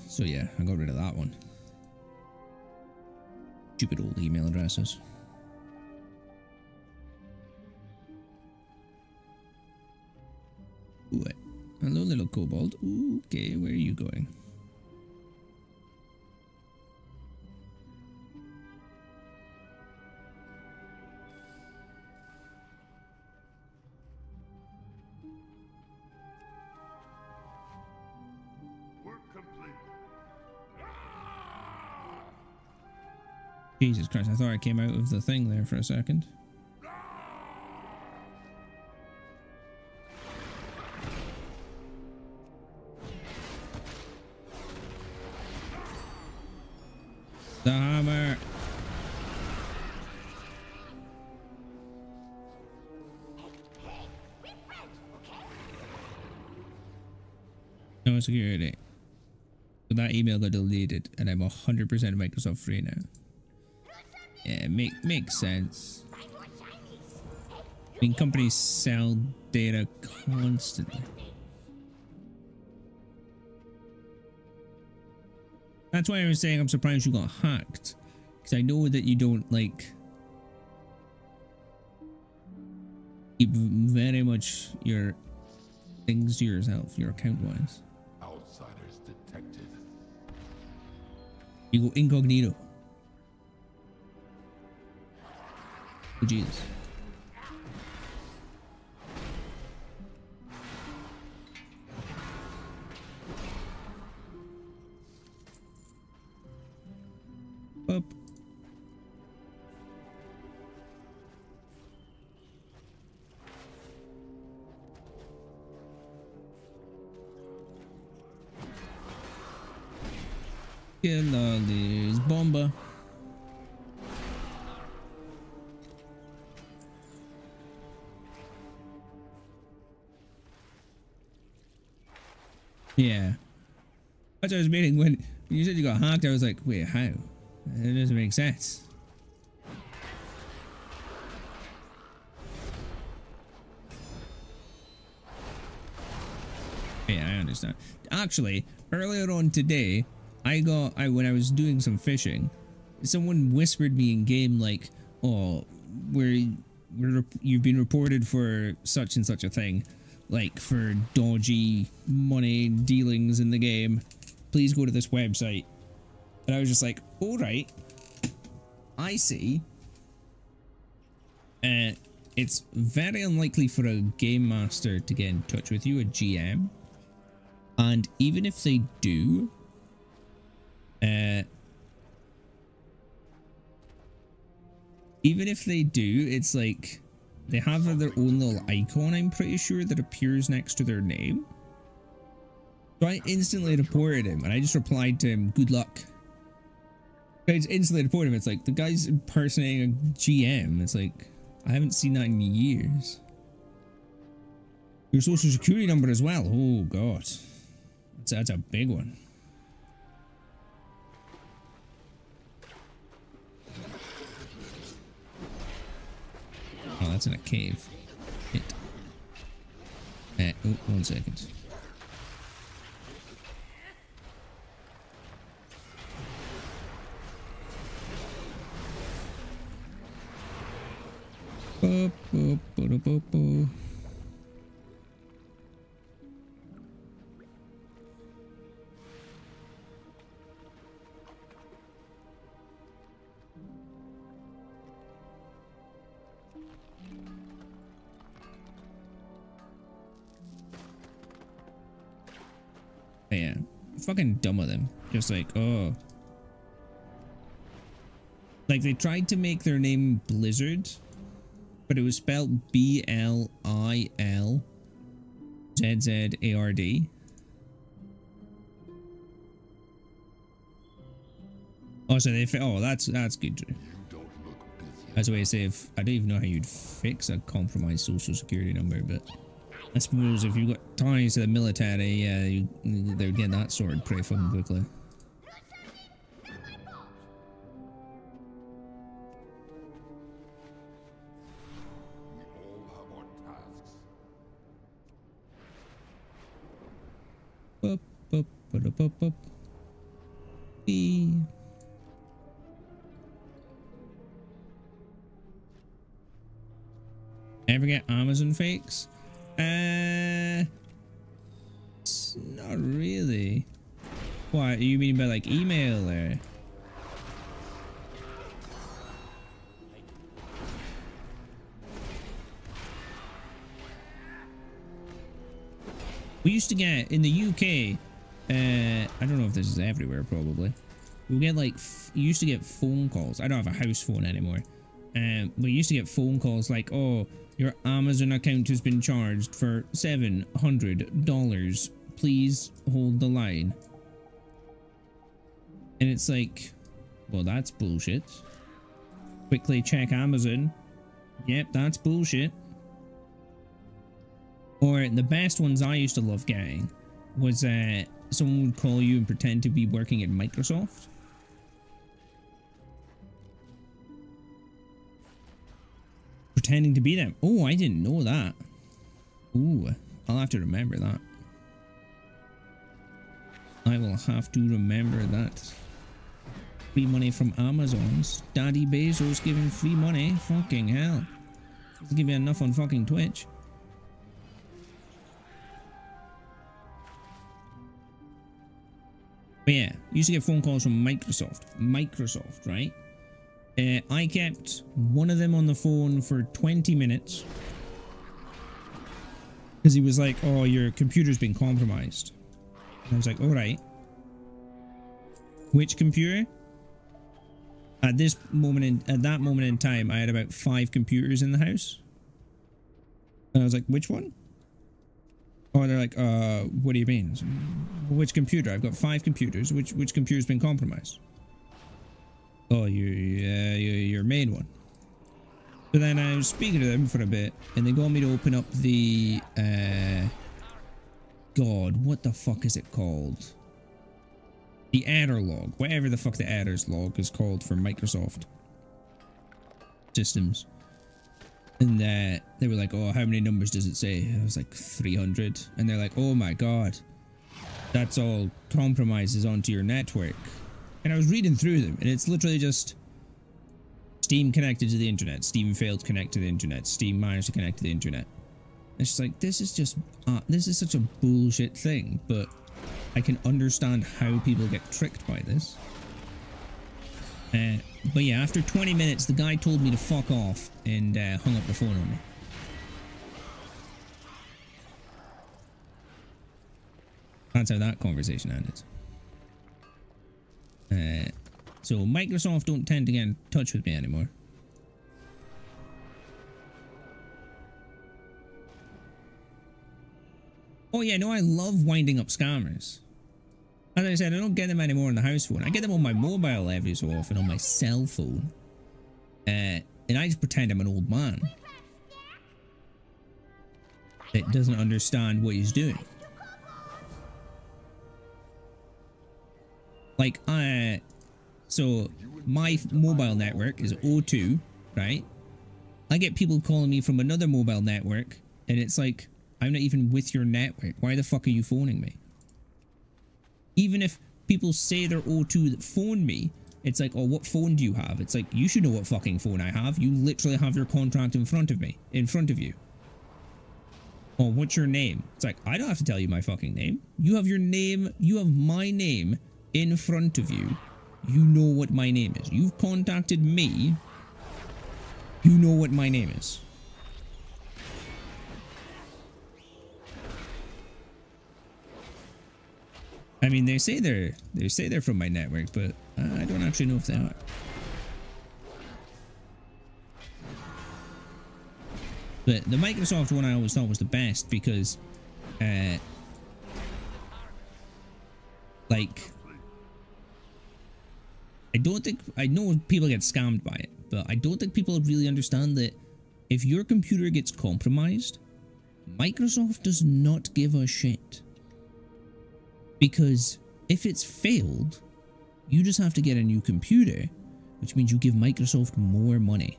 So yeah, I got rid of that one. Stupid old email addresses. Ooh, hello, little kobold. Ooh, okay, where are you going? Work complete. Jesus Christ, I thought I came out of the thing there for a second. The hammer. No security. So that email got deleted and I'm 100% Microsoft free now. Yeah, makes sense. I mean, companies sell data constantly. That's why I was saying I'm surprised you got hacked. Because I know that you don't, like, keep very much your things to yourself, your account-wise. Outsiders detected. You go incognito. Oh, Jesus. Up. Kill all these bomber. Yeah. That's what I was meaning when you said you got hacked. I was like, wait, how? It doesn't make sense. Yeah, I understand. Actually, earlier on today, when I was doing some fishing, someone whispered me in game like, "Oh, you've been reported for such and such a thing, like for dodgy money dealings in the game. Please go to this website." And I was just like, "All right, I see." It's very unlikely for a game master to get in touch with you, a GM. And even if they do, it's like they have their own little icon, I'm pretty sure, that appears next to their name. So I instantly reported him, and I just replied to him, "Good luck." I just instantly reported him. It's like, the guy's impersonating a GM. It's like, I haven't seen that in years. Your social security number as well. Oh, God. That's a big one. Oh, that's in a cave. Hit. Oh, 1 second. Bo, bo, bo, bo, bo. Yeah, fucking dumb of them. Just like, oh. Like, they tried to make their name Blizzard, but it was spelled Blizzard. Oh, so they that's good. That's a way to say, if I don't even know how you'd fix a compromised social security number, but I suppose if you've got ties to the military, yeah, they'll get that sorted pretty fucking quickly. Bup, bup, bup, bup, bup. Eee. Ever get Amazon fakes? Not really. What, you mean by like email or? We used to get in the UK, I don't know if this is everywhere, probably. We get like, you used to get phone calls. I don't have a house phone anymore. We used to get phone calls like, "Oh, your Amazon account has been charged for $700. Please hold the line." And it's like, well, that's bullshit. Quickly check Amazon. Yep, that's bullshit. Or the best ones I used to love getting was someone would call you and pretend to be working at Microsoft. Pretending to be them. Oh, I didn't know that. Ooh, I'll have to remember that. I will have to remember that. Free money from Amazon's. Daddy Bezos giving free money. Fucking hell. Doesn't give you enough on fucking Twitch. But yeah, used to get phone calls from Microsoft, right? I kept one of them on the phone for 20 minutes. Because he was like, "Oh, your computer's been compromised." And I was like, "All right. Which computer?" At that moment in time, I had about 5 computers in the house. And I was like, "Which one?" Or they're like, what do you mean? Which computer? I've got 5 computers. Which computer's been compromised? Oh, your main one. So then I was speaking to them for a bit, and they got me to open up the, God, what the fuck is it called? The error log. Whatever the fuck the errors log is called for Microsoft systems. And they were like, oh, how many numbers does it say? I was like, 300. And they're like, oh my God, that's all compromises onto your network. And I was reading through them, and it's literally just Steam connected to the internet. Steam failed to connect to the internet. Steam managed to connect to the internet. It's just like, this is just, this is such a bullshit thing, but I can understand how people get tricked by this. But yeah, after 20 minutes, the guy told me to fuck off and hung up the phone on me. That's how that conversation ended. So Microsoft don't tend to get in touch with me anymore. Oh yeah, no, I love winding up scammers. As I said, I don't get them anymore on the house phone. I get them on my mobile every so often, on my cell phone. And I just pretend I'm an old man that doesn't understand what he's doing. Like, so my mobile network is O2, right? I get people calling me from another mobile network, and it's like, I'm not even with your network. Why the fuck are you phoning me? Even if people say they're O2 that phone me, it's like, oh, what phone do you have? It's like, you should know what fucking phone I have. You literally have your contract in front of me, in front of you. Oh, what's your name? It's like, I don't have to tell you my fucking name. You have your name, you have my name in front of you. You know what my name is. You've contacted me. You know what my name is. I mean, they say they're from my network, but I don't actually know if they are. But the Microsoft one I always thought was the best because, like, I know people get scammed by it, but I don't think people really understand that if your computer gets compromised, Microsoft does not give a shit. Because if it's failed, you just have to get a new computer, which means you give Microsoft more money.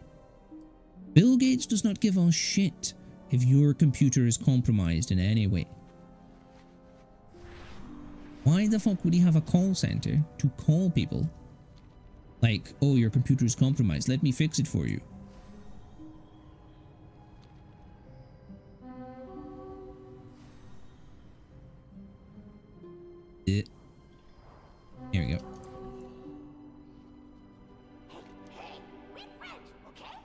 Bill Gates does not give a shit if your computer is compromised in any way. Why the fuck would he have a call center to call people? Like, oh, your computer is compromised, let me fix it for you. Here we go. Hey, we're friends, okay?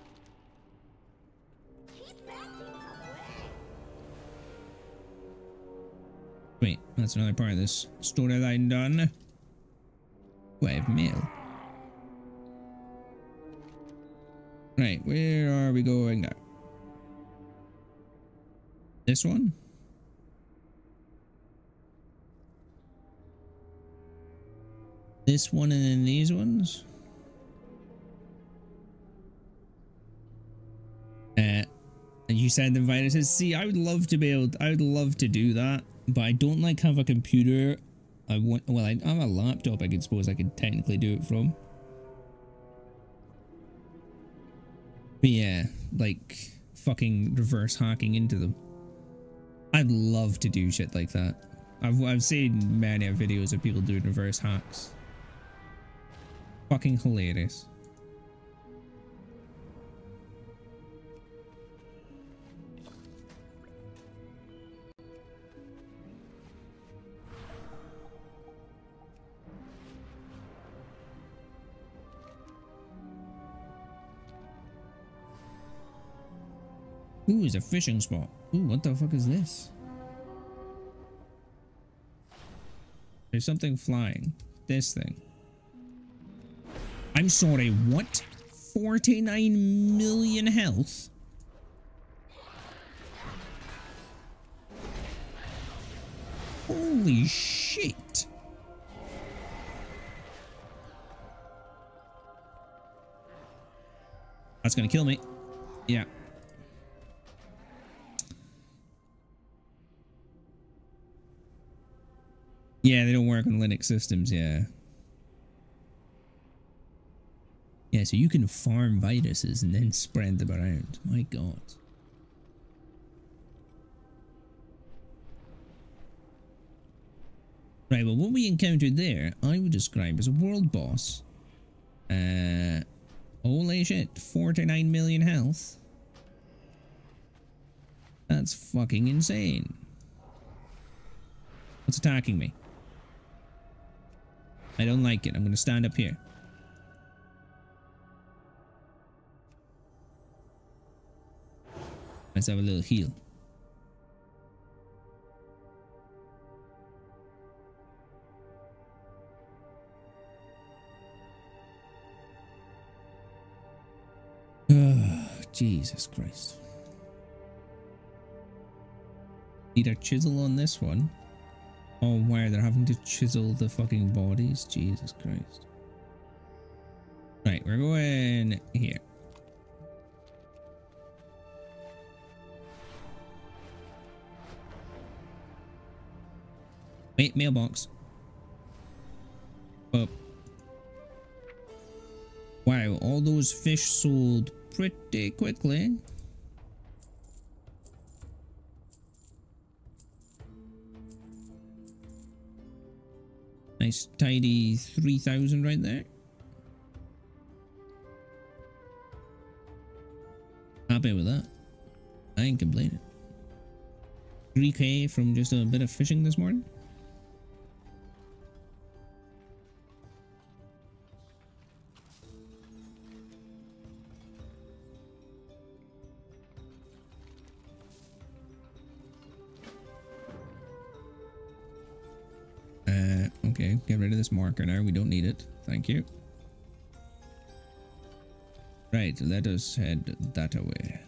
Keep acting away. Wait, that's another part of this storyline done. Oh, I have mail. Right, where are we going now? This one? This one and then these ones? And you send them viruses. See, I would love to be able to, I would love to do that, but I don't like have a computer. I want, well, I have a laptop I suppose I could technically do it from. But yeah, like fucking reverse hacking into them. I'd love to do shit like that. I've seen many videos of people doing reverse hacks. Fucking hilarious. Ooh, it's a fishing spot. Ooh, what the fuck is this? There's something flying. This thing. I'm sorry, what? 49 million health? Holy shit. That's gonna kill me. Yeah. Yeah, they don't work on Linux systems, yeah. Yeah, so you can farm viruses and then spread them around. My god. Right, well, what we encountered there, I would describe as a world boss. Holy shit, 49 million health. That's fucking insane. What's attacking me? I don't like it. I'm gonna stand up here. Let's have a little heal. Jesus Christ. Need a chisel on this one. Oh, wow, they're having to chisel the fucking bodies. Jesus Christ. Right, we're going here. Wait, mailbox. Up. Wow, all those fish sold pretty quickly. Nice tidy 3,000 right there. Happy with that. I ain't complaining. 3k from just a bit of fishing this morning. Okay, get rid of this marker now. We don't need it. Thank you. Right, let us head that way.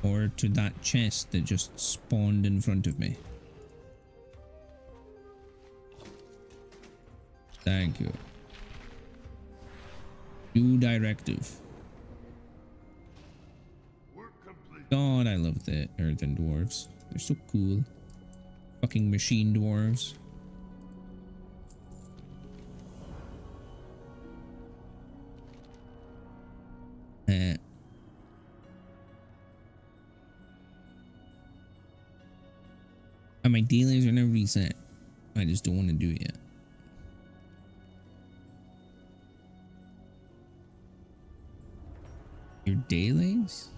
Or to that chest that just spawned in front of me. Thank you. New directive. God, I love the earthen dwarves. They're so cool. Fucking machine dwarves. And my dailies are now reset. I just don't want to do it yet. Your dailies?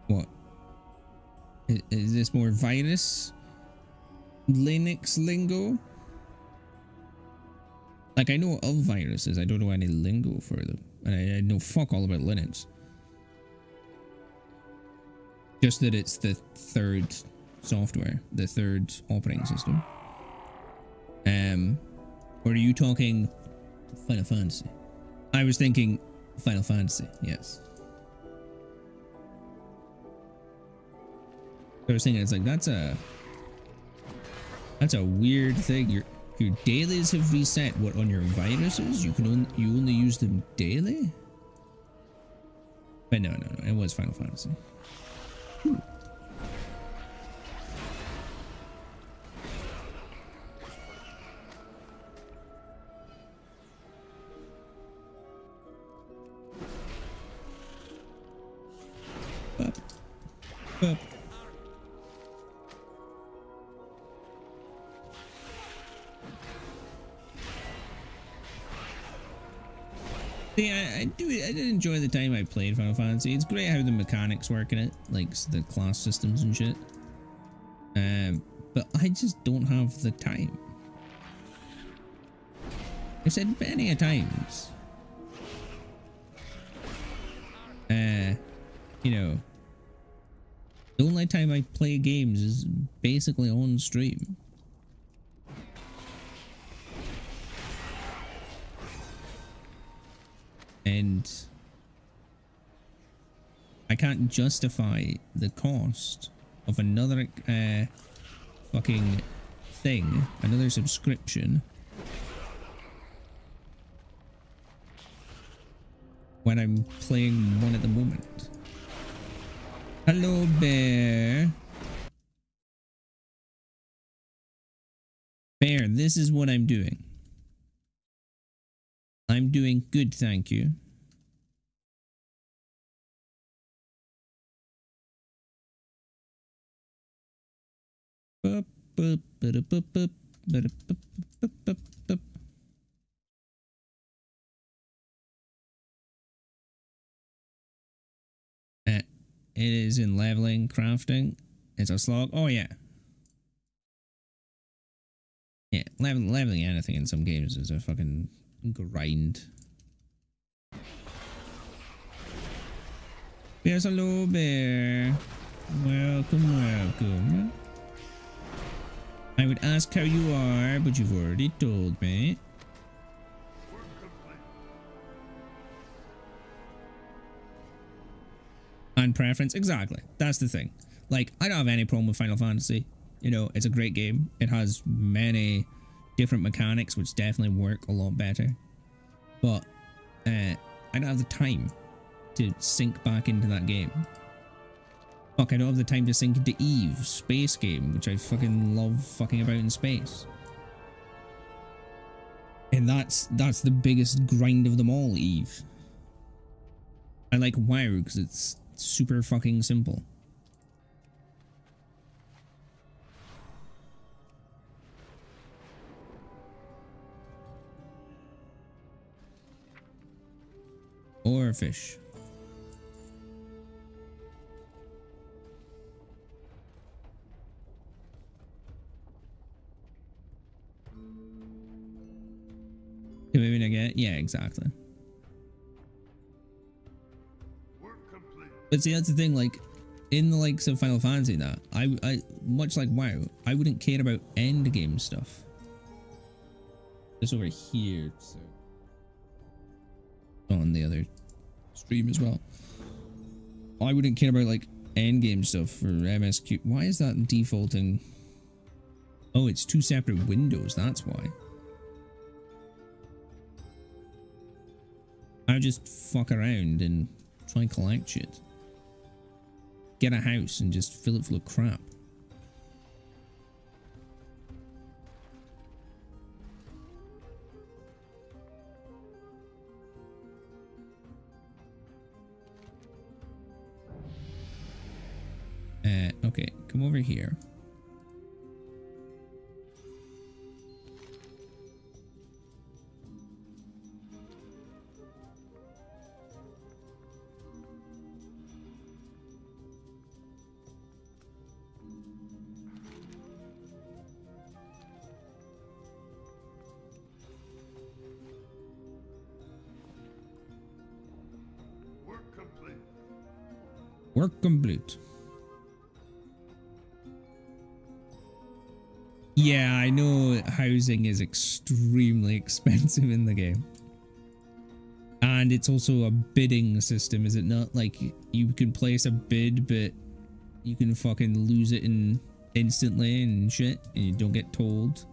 What? Is this more virus? Linux lingo? Like, I know of viruses. I don't know any lingo for them. And I know fuck all about Linux. Just that it's the third software. The third operating system. Or are you talking Final Fantasy? I was thinking Final Fantasy, yes. I was thinking, it's like, that's a weird thing. Your dailies have reset. What, on your viruses? You only use them daily? But no, it was Final Fantasy. Ooh. Up. Up. Yeah, I did enjoy the time I played Final Fantasy. It's great how the mechanics work in it, like the class systems and shit. But I just don't have the time. I said many a times. You know, the only time I play games is basically on stream. And I can't justify the cost of another fucking thing, another subscription, when I'm playing one at the moment. Hello, bear. Bear, this is what I'm doing. I'm doing good, thank you. It is in leveling, crafting. It's a slog. Oh yeah. Yeah, leveling anything in some games is a fucking grind. Yes, hello, bear. Welcome, welcome. I would ask how you are, but you've already told me. And preference, exactly. That's the thing. Like, I don't have any problem with Final Fantasy. You know, it's a great game. It has many different mechanics, which definitely work a lot better. But I don't have the time to sink back into that game. Fuck, I don't have the time to sink into Eve, space game, which I fucking love fucking about in space. And that's the biggest grind of them all, Eve. I like WoW because it's super fucking simple. Or fish. Maybe not get, yeah, exactly. But see, that's the thing, like, in the likes of Final Fantasy that, I much like WoW, I wouldn't care about end game stuff. Just over here, so. On the other stream as well. I wouldn't care about, like, end game stuff for MSQ. Why is that defaulting? Oh, it's two separate windows, that's why. I would just fuck around and try and collect shit. Get a house and just fill it full of crap. Okay, come over here. Work complete. Yeah, I know housing is extremely expensive in the game. And it's also a bidding system, is it not? Like, you can place a bid, but you can fucking lose it instantly and shit, and you don't get told.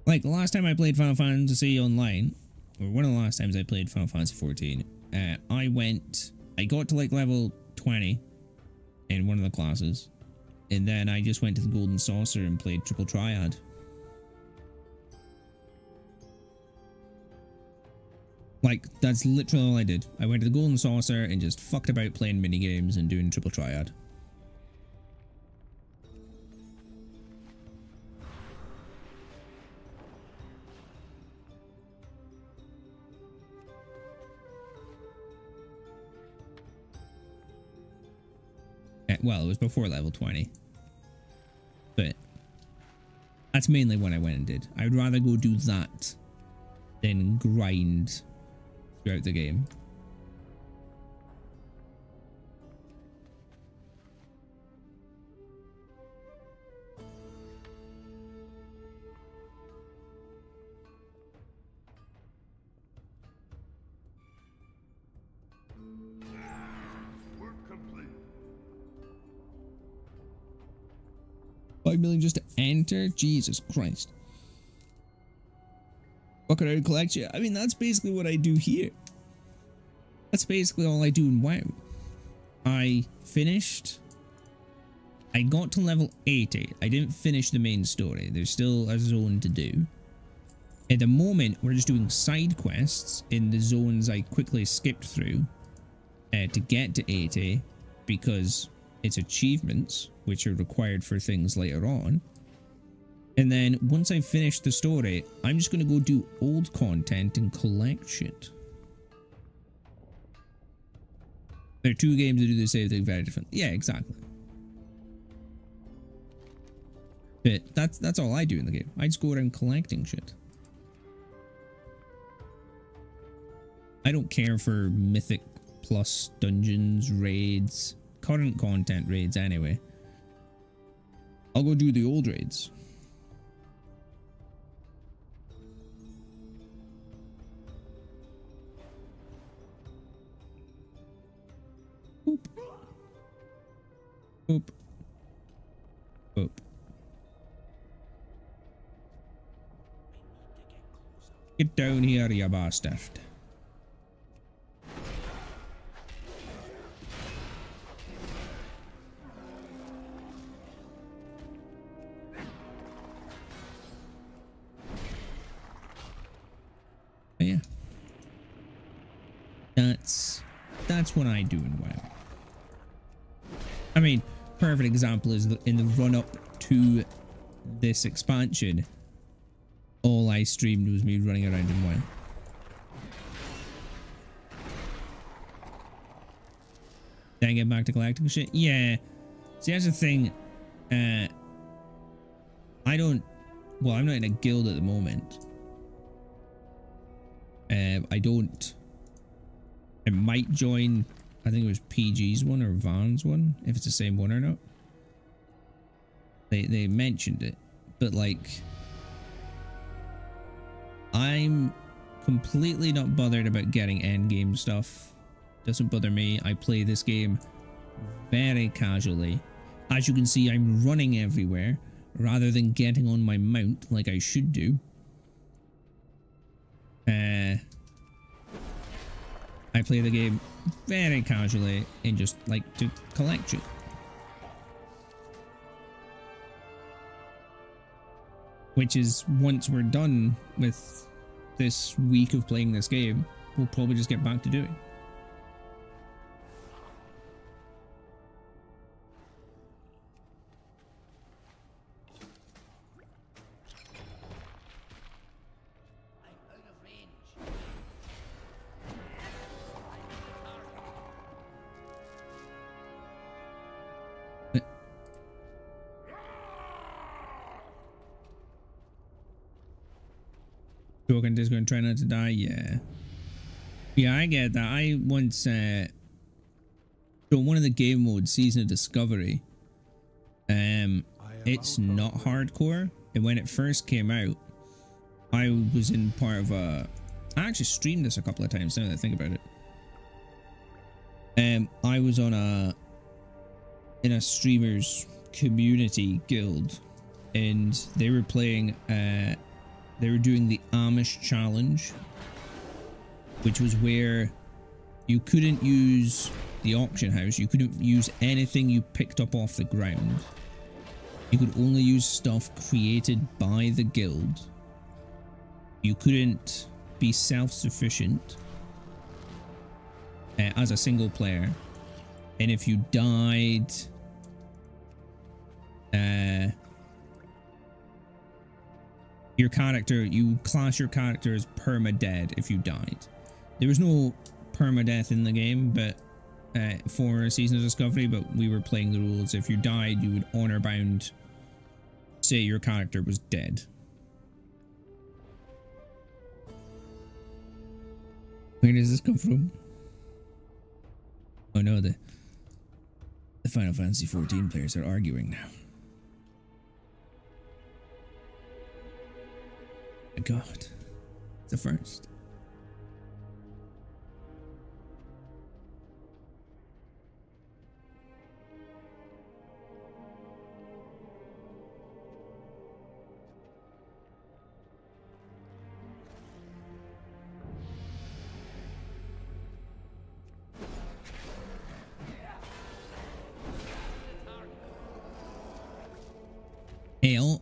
Like, the last time I played Final Fantasy Online, or one of the last times I played Final Fantasy 14, I got to like level 20 in one of the classes, and then I just went to the Golden Saucer and played Triple Triad. Like, that's literally all I did. I went to the Golden Saucer and just fucked about playing minigames and doing Triple Triad. Well, it was before level 20. But that's mainly what I went and did. I would rather go do that than grind throughout the game. 5 million just to enter? Jesus Christ. Fuck around and collect shit. I mean, that's basically what I do here. That's basically all I do in WoW. I finished. I got to level 80. I didn't finish the main story. There's still a zone to do. At the moment, we're just doing side quests in the zones I quickly skipped through to get to 80 because it's achievements, which are required for things later on. And then once I finish the story, I'm just going to go do old content and collect shit. There are two games that do the same thing very different. Yeah, exactly. But that's all I do in the game. I just go around collecting shit. I don't care for Mythic Plus dungeons, raids, current content raids anyway. I'll go do the old raids. Boop. Boop. Boop. Get down here, you bastard. But yeah. That's what I do in WoW. I mean, perfect example is in the run-up to this expansion, all I streamed was me running around in WoW. Did I get back to collecting shit? Yeah. See, that's the thing. I don't... Well, I'm not in a guild at the moment. I don't... I might join... I think it was PG's one or Van's one, if it's the same one or not. They mentioned it, but like... I'm completely not bothered about getting endgame stuff. Doesn't bother me. I play this game very casually. As you can see, I'm running everywhere rather than getting on my mount like I should do. I play the game very casually and just like to collect it. Which is, once we're done with this week of playing this game, we'll probably just get back to doing. Talking just gonna try not to die. Yeah, I get that. I once so one of the game modes, Season of Discovery, it's not hardcore, and when it first came out, I was in part of a... I actually streamed this a couple of times now that I think about it. I was on in a streamers community guild, and they were playing they were doing the Amish challenge, which was where you couldn't use the auction house. You couldn't use anything you picked up off the ground. You could only use stuff created by the guild. You couldn't be self-sufficient as a single player. And if you died... your character, you class your character as perma-dead if you died. There was no perma-death in the game, but for Season of Discovery, but we were playing the rules. If you died, you would honor-bound say your character was dead. Where does this come from? Oh no, the Final Fantasy XIV players are arguing now. My God, it's a first.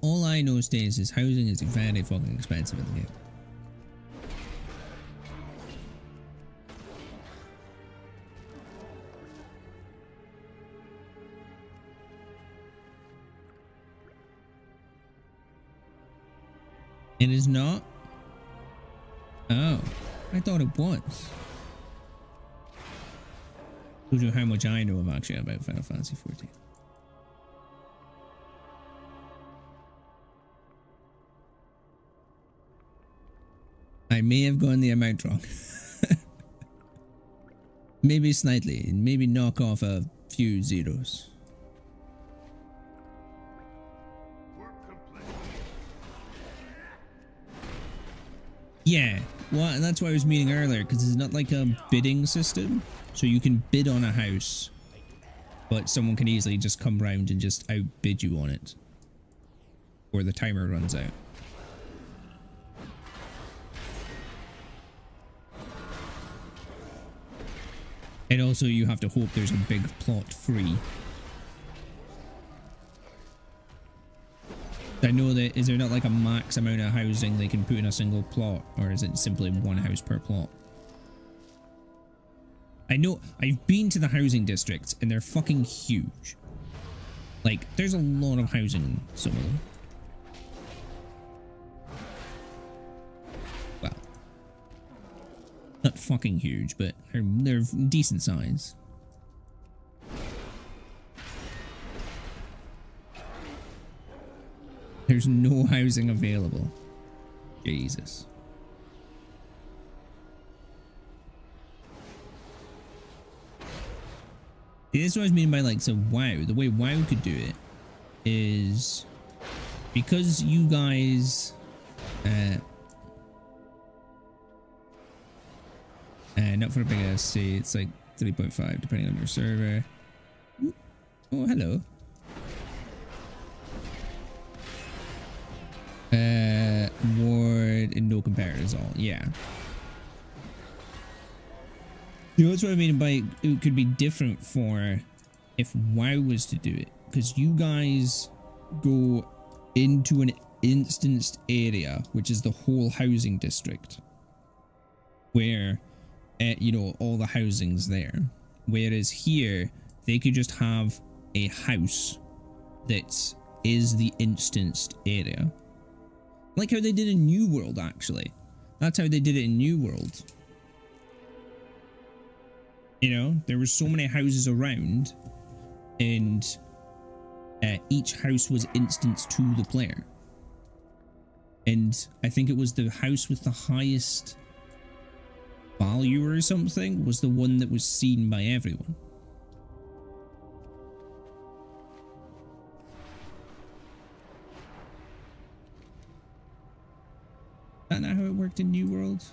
All I know stays is housing is very fucking expensive in the game. It is not? Oh, I thought it was. Shows you how much I know actually about Final Fantasy 14. I may have gone the amount wrong. Maybe slightly. Maybe knock off a few zeros. Yeah, well, that's what I was meaning earlier, because it's not like a bidding system. So you can bid on a house, but someone can easily just come round and just outbid you on it. Or the timer runs out. And also you have to hope there's a big plot free. I know that, is there not like a max amount of housing they can put in a single plot, or is it simply one house per plot? I know, I've been to the housing districts and they're fucking huge. Like, there's a lot of housing in some of them. Well, not fucking huge, but they're decent size. There's no housing available. Jesus. This is what I mean by, like, so WoW. The way WoW could do it is because you guys not for a big SC, it's like 3.5 depending on your server. Oh, hello. Ward and no comparators all. Yeah. You know, that's what I mean by it could be different for if WoW was to do it. Because you guys go into an instanced area, which is the whole housing district. Where, you know, all the housing's there. Whereas here, they could just have a house that is the instanced area. Like how they did in New World, actually. That's how they did it in New World. You know, there were so many houses around, and each house was instanced to the player. And I think it was the house with the highest value or something was the one that was seen by everyone. Is that not how it worked in New World?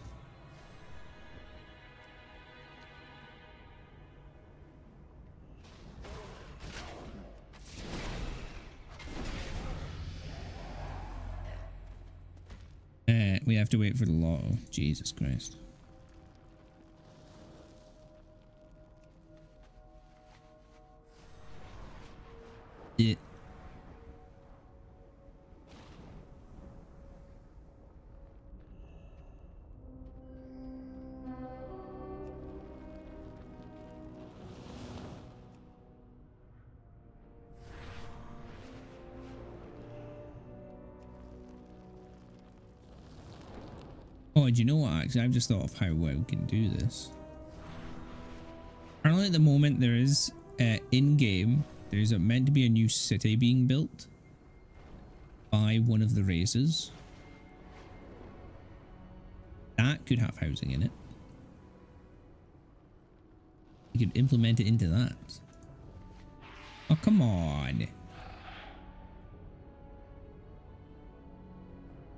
We have to wait for the law. Jesus Christ. Yeah. Oh, do you know what? Actually, I've just thought of how WoW can do this. Apparently, at the moment, there is in-game. There's meant to be a new city being built by one of the races. That could have housing in it. You could implement it into that. Oh, come on.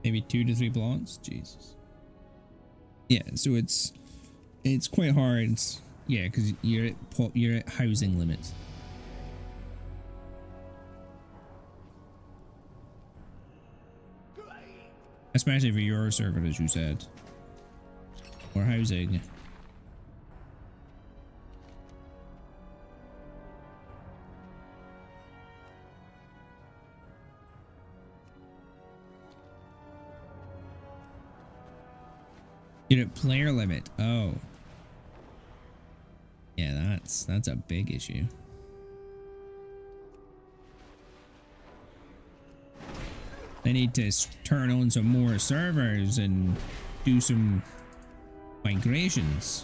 Maybe 2 to 3 plots? Jesus. Yeah, so it's quite hard. Yeah, because you're at housing limits. Especially for your server, as you said. Or housing. Unit player limit. Oh. Yeah, that's a big issue. They need to turn on some more servers and do some migrations.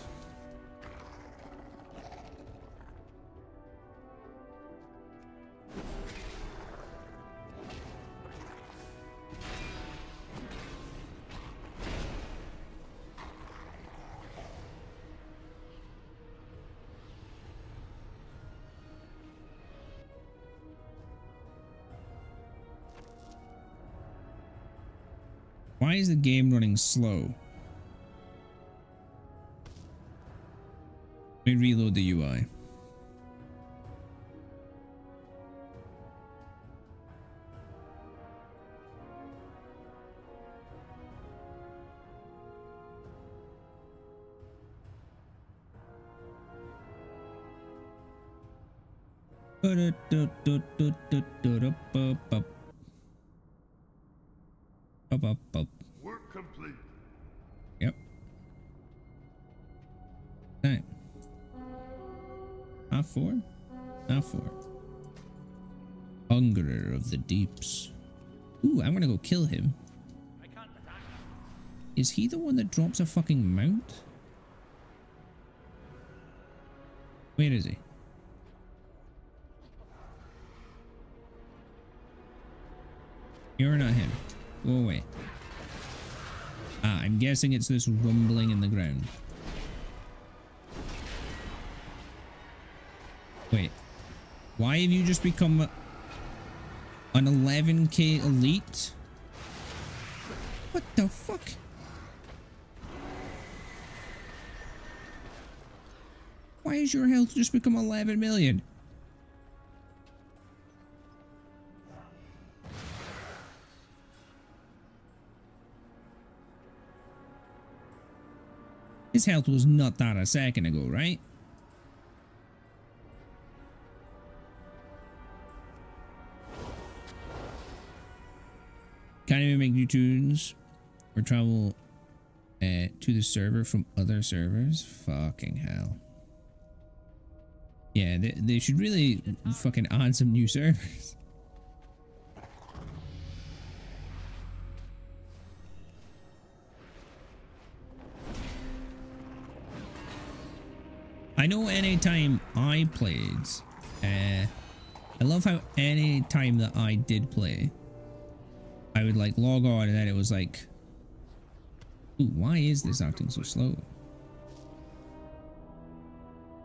Why is the game running slow? Let me reload the UI. Work complete. Yep. Alright. Half 4? Half 4. Hungerer of the Deeps. Ooh, I'm gonna go kill him. Is he the one that drops a fucking mount? Where is he? You're not him. Go away. Ah, I'm guessing it's this rumbling in the ground. Wait. Why have you just become an 11k elite? What the fuck? Why has your health just become 11 million? His health was not that a second ago, right? Can't even make new tunes or travel to the server from other servers. Fucking hell. Yeah, they should really fucking add some new servers. I know anytime I played, I love how any time that I did play, I would like log on and then it was like, ooh, why is this acting so slow?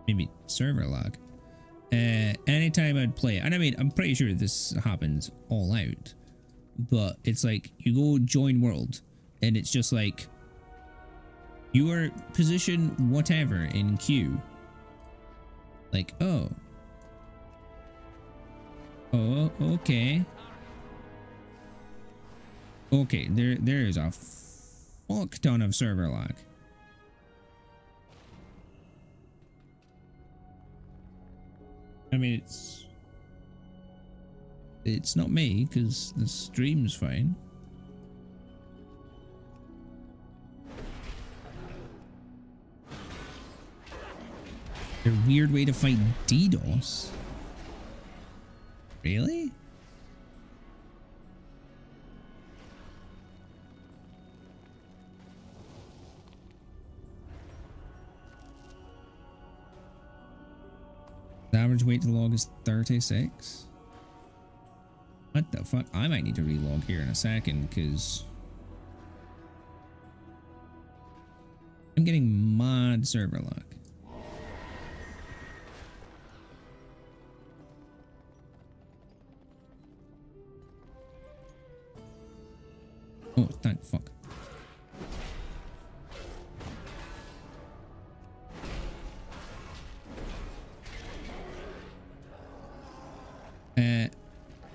Maybe server lag. Anytime I'd play, and I mean, I'm pretty sure this happens all out, but it's like you go join world and it's just like your position whatever in queue. Like, oh, okay. Okay, there is a fuck ton of server lag. I mean, it's not me because the stream's fine. A weird way to fight DDoS. Really? The average wait to log is 36. What the fuck? I might need to relog here in a second because I'm getting mad server lag. Oh, thank fuck.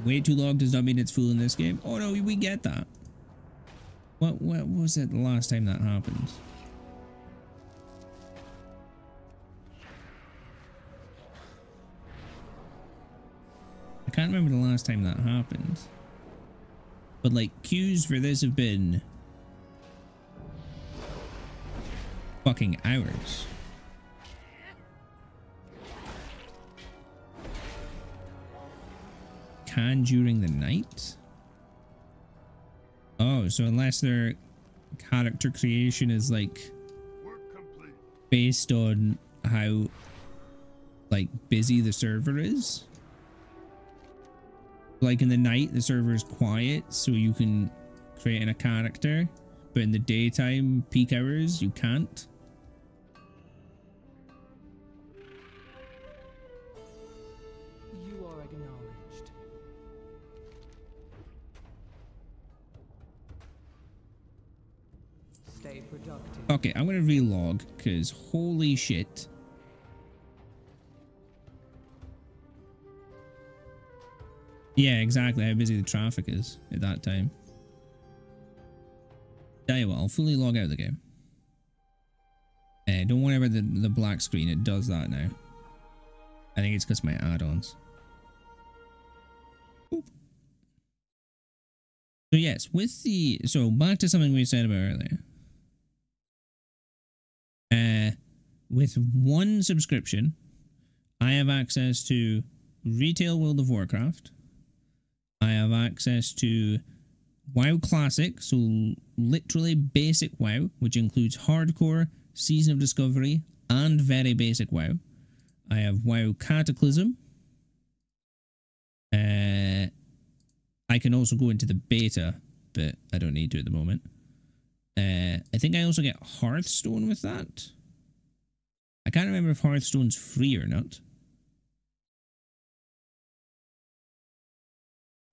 Way too long does not mean it's full in this game. Oh no, we get that. What was it the last time that happened? I can't remember the last time that happened. But like queues for this have been fucking hours. Can during the night? Oh, so unless their character creation is like based on how like busy the server is. Like in the night the server is quiet so you can create in a character, but in the daytime peak hours you can't. You are acknowledged. Stay productive. Okay, I'm gonna relog because holy shit. Yeah, exactly how busy the traffic is at that time. Tell you what, I'll fully log out of the game. Don't worry about the black screen, it does that now. I think it's because my add-ons. So yes, with the... So back to something we said about earlier. With one subscription, I have access to retail World of Warcraft. I have access to WoW Classic, so literally basic WoW, which includes hardcore, Season of Discovery, and very basic WoW. I have WoW Cataclysm. I can also go into the beta, but I don't need to at the moment. I think I also get Hearthstone with that. I can't remember if Hearthstone's free or not.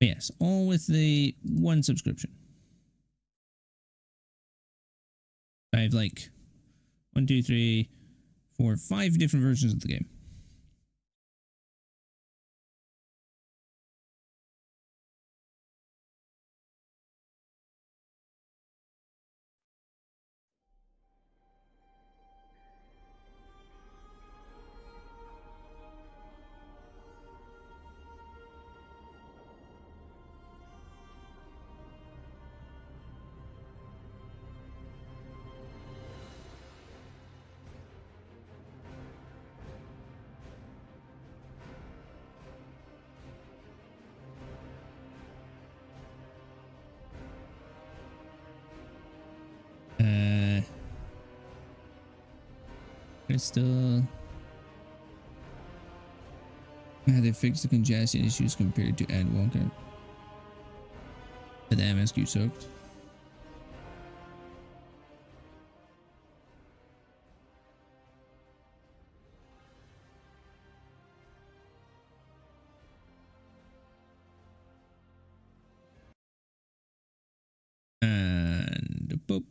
But yes, all with the one subscription. I have like 1, 2, 3, 4, 5 different versions of the game. Crystal. They fixed the congestion issues compared to Endwalker. But the MSQ sucked. And boop.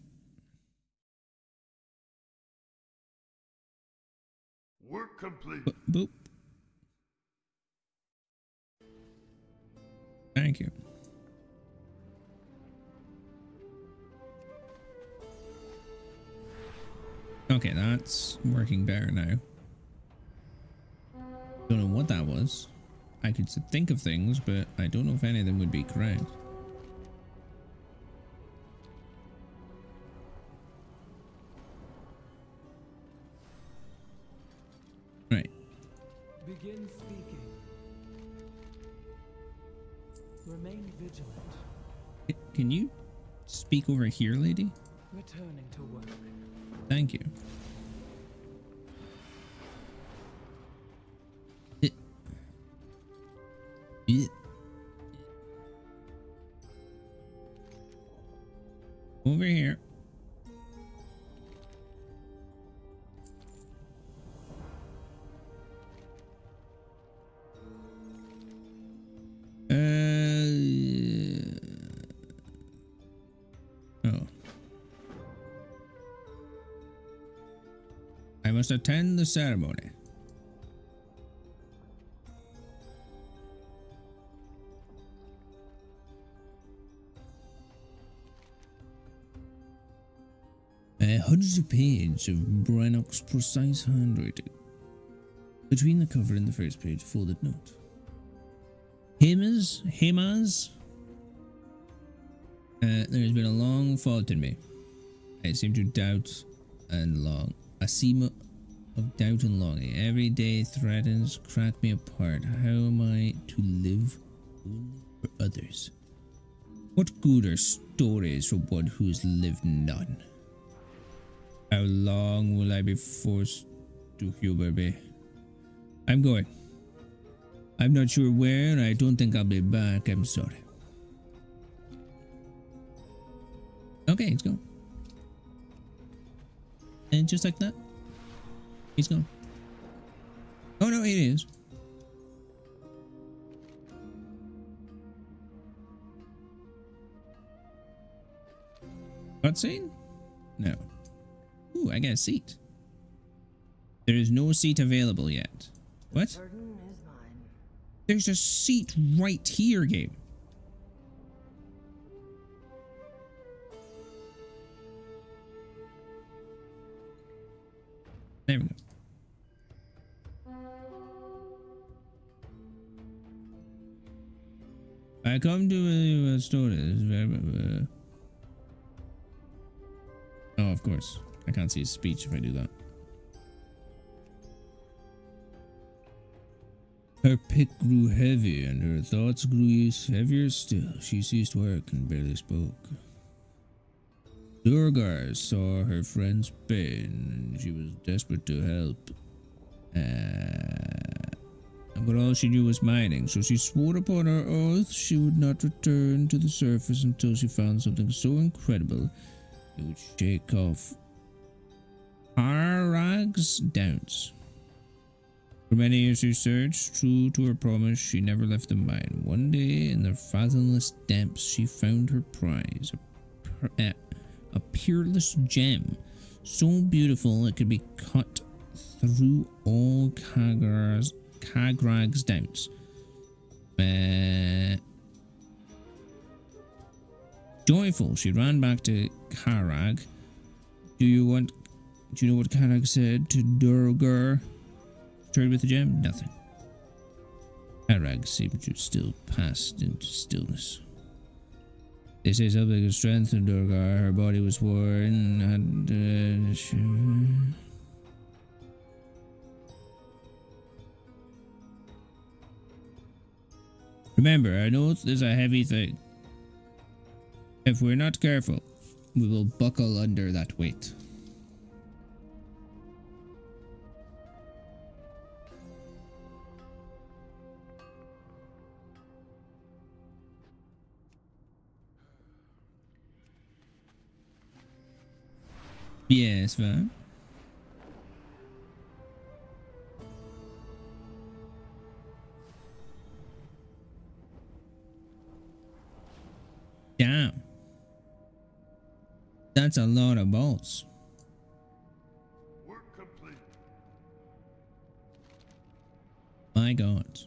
Work complete. Boop. Thank you. Okay, that's working better now. Don't know what that was. I could think of things, but I don't know if any of them would be correct. Right. Begin speaking. Remain vigilant. Can you speak over here, lady? Returning to work. Thank you. Over here. Oh. I must attend the ceremony. Hundreds of pages of Brannock's precise handwriting. Between the cover and the first page, folded note. Hemas. There has been a long fault in me. I seem to doubt and long. A seam of doubt and longing. Every day threatens crack me apart. How am I to live only for others? What good are stories for one who's lived none? How long will I be forced to humor me? I'm going. I'm not sure where, and I don't think I'll be back. I'm sorry. Okay, he's gone. And just like that, he's gone. Oh no, it is. Cutscene? No. Ooh, I got a seat. There is no seat available yet. What? There's a seat right here, game. There we go. I come to a store. Oh, of course. I can't see his speech if I do that. Her pick grew heavy, and her thoughts grew heavier still. She ceased work and barely spoke. Durgar saw her friend's pain, and she was desperate to help. But all she knew was mining, so she swore upon her oath she would not return to the surface until she found something so incredible it would shake off Harag's doubts. For many years she searched, true to her promise, she never left the mine. One day, in the fathomless depths, she found her prize, a peerless gem, so beautiful it could be cut through all Kagrag's doubts. Joyful, she ran back to Karag. Do you know what Karag said to Durgar? Trade with the gem? Nothing. Karag seemed to still passed into stillness. They say something of strength in Durgar. Her body was worn and remember, an oath is a heavy thing. If we're not careful, we will buckle under that weight. Yes, fine. Damn. That's a lot of bolts. Work complete. My God.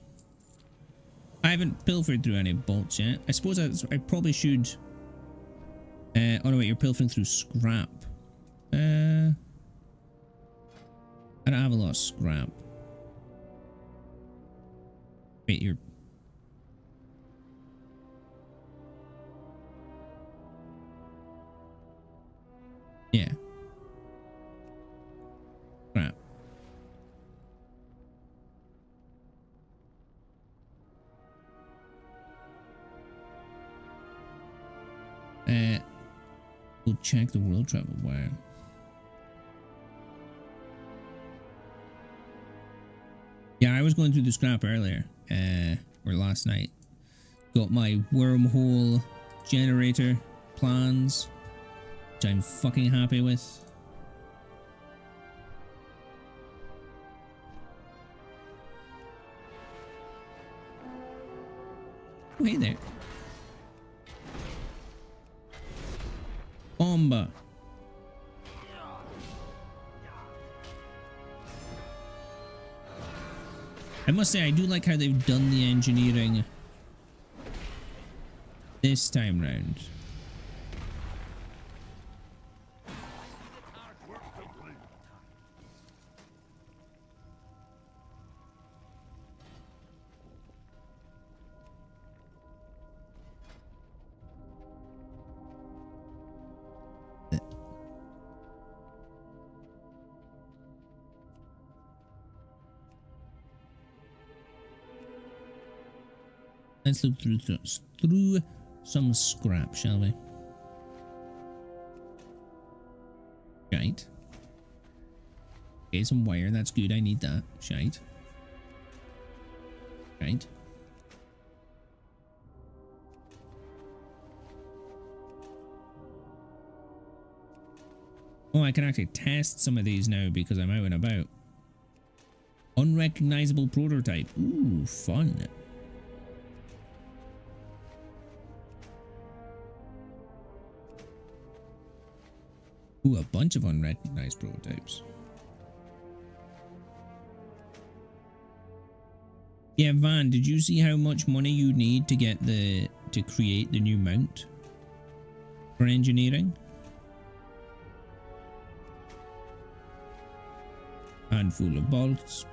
I haven't pilfered through any bolts yet. I suppose I probably should. Oh no, wait, you're pilfering through scrap. I don't have a lot of scrap. Wait, you're... Yeah. Scrap. We'll check the world travel wire. Yeah, I was going through the scrap earlier, or last night. Got my wormhole generator plans, which I'm fucking happy with. Oh, hey there. Bomba. I must say, I do like how they've done the engineering this time round. Let's look through some scrap, shall we? Shite. Okay, some wire. That's good. I need that. Shite. Right. Oh, I can actually test some of these now because I'm out and about. Unrecognizable prototype. Ooh, fun. Ooh, a bunch of unrecognized prototypes. Yeah, Van, did you see how much money you need to get to create the new mount for engineering? Handful of bolts.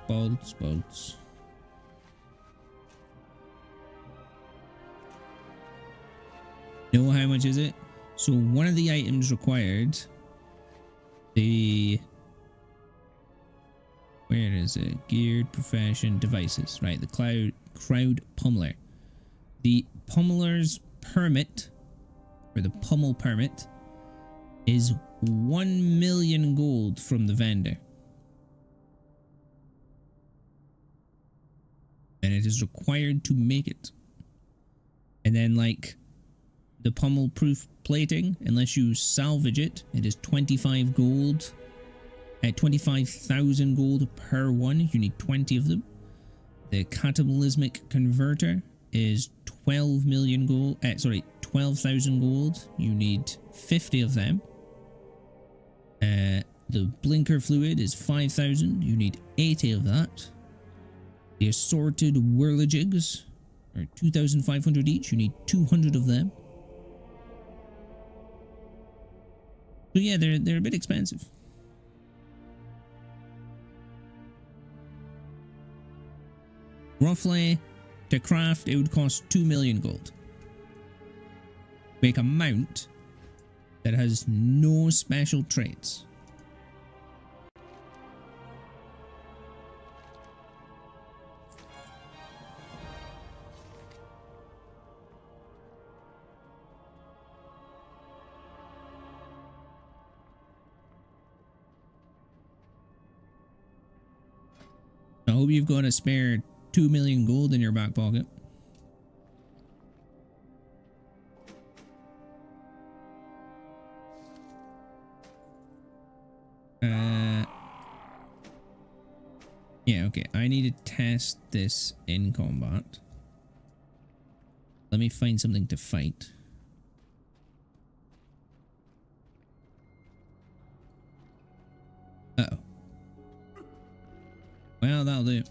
Know how much is it? So one of the items required, where is it? Geared profession devices. Right, the crowd pummeler. The pummeler's permit, or the pummel permit, is 1 million gold from the vendor. And it is required to make it. And then, like, the pummel proof plating, unless you salvage it, it is 25 gold. 25,000 gold per one. You need 20 of them. The cataclysmic converter is 12,000 gold. 12,000 gold. You need 50 of them. The blinker fluid is 5,000. You need 80 of that. The assorted whirligigs are 2,500 each. You need 200 of them. So yeah, they're a bit expensive. Roughly, to craft, it would cost 2 million gold. Make a mount that has no special traits. I hope you've got a spare 2 million gold in your back pocket. Yeah, okay. I need to test this in combat. Let me find something to fight. Uh-oh. Well, that'll do.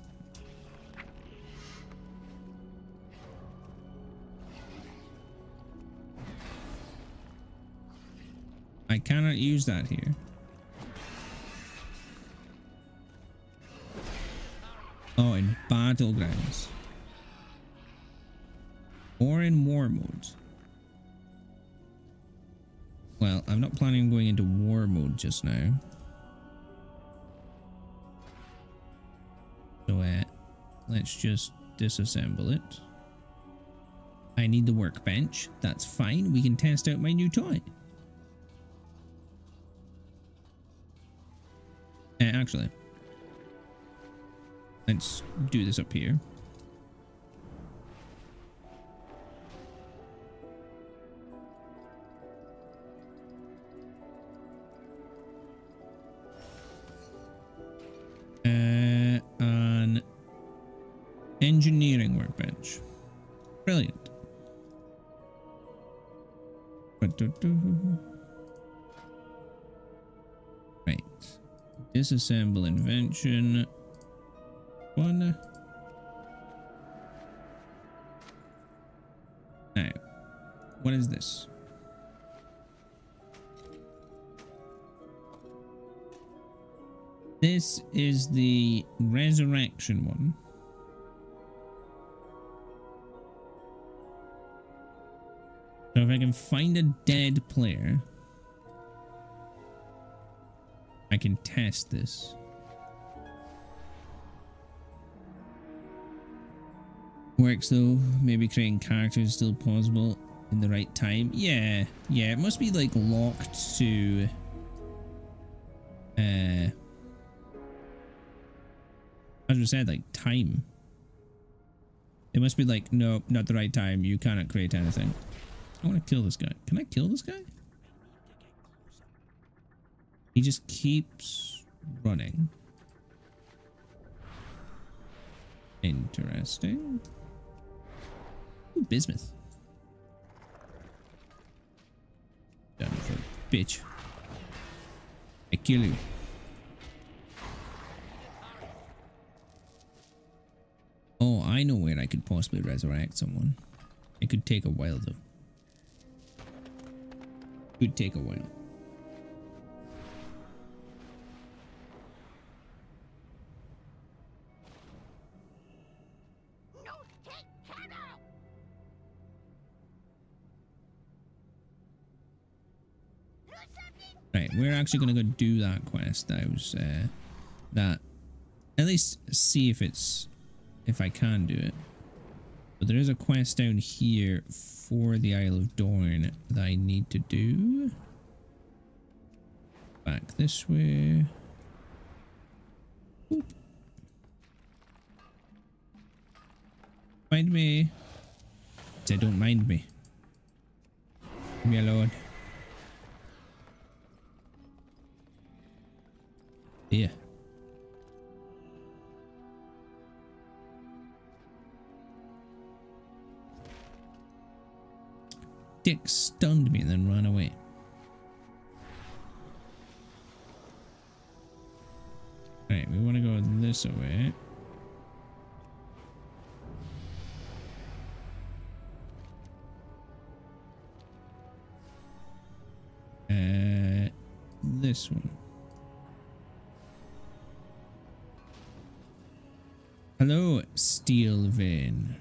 I cannot use that here. Oh, in battlegrounds. Or in war mode. Well, I'm not planning on going into war mode just now. So, let's just disassemble it. I need the workbench. That's fine. We can test out my new toy. Actually, let's do this up here. An engineering workbench. Brilliant. Right. Disassemble invention. One. Now, what is this? This is the resurrection one. So if I can find a dead player, I can test this. Works though. Maybe creating characters is still possible in the right time. Yeah, it must be like locked to as I said, like time. It must be like, no, not the right time. You cannot create anything. I want to kill this guy. Can I kill this guy? He just keeps running. Interesting. Ooh, bismuth. Done for bitch. I kill you. Oh, I know where I could possibly resurrect someone. It could take a while though. Could take a while. No, take care now. Do something. Right, we're actually gonna go do that quest. That was that. At least see if I can do it. But there is a quest down here for the Isle of Dorn that I need to do. Back this way. Oop. Mind me. Say don't mind me. Leave me alone. Yeah. Dick stunned me and then ran away. Right, we want to go this way. This one. Hello, Steel Vein.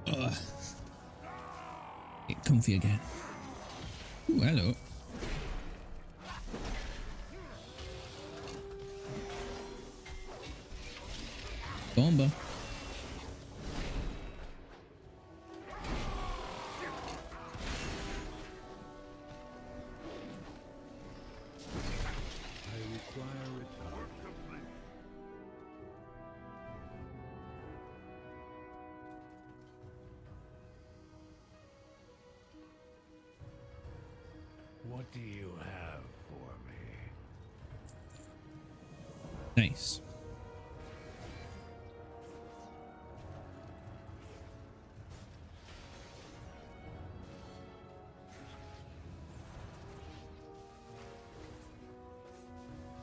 Ugh. Get comfy again. Ooh, hello. Bomba. I require it. What do you have for me? Nice.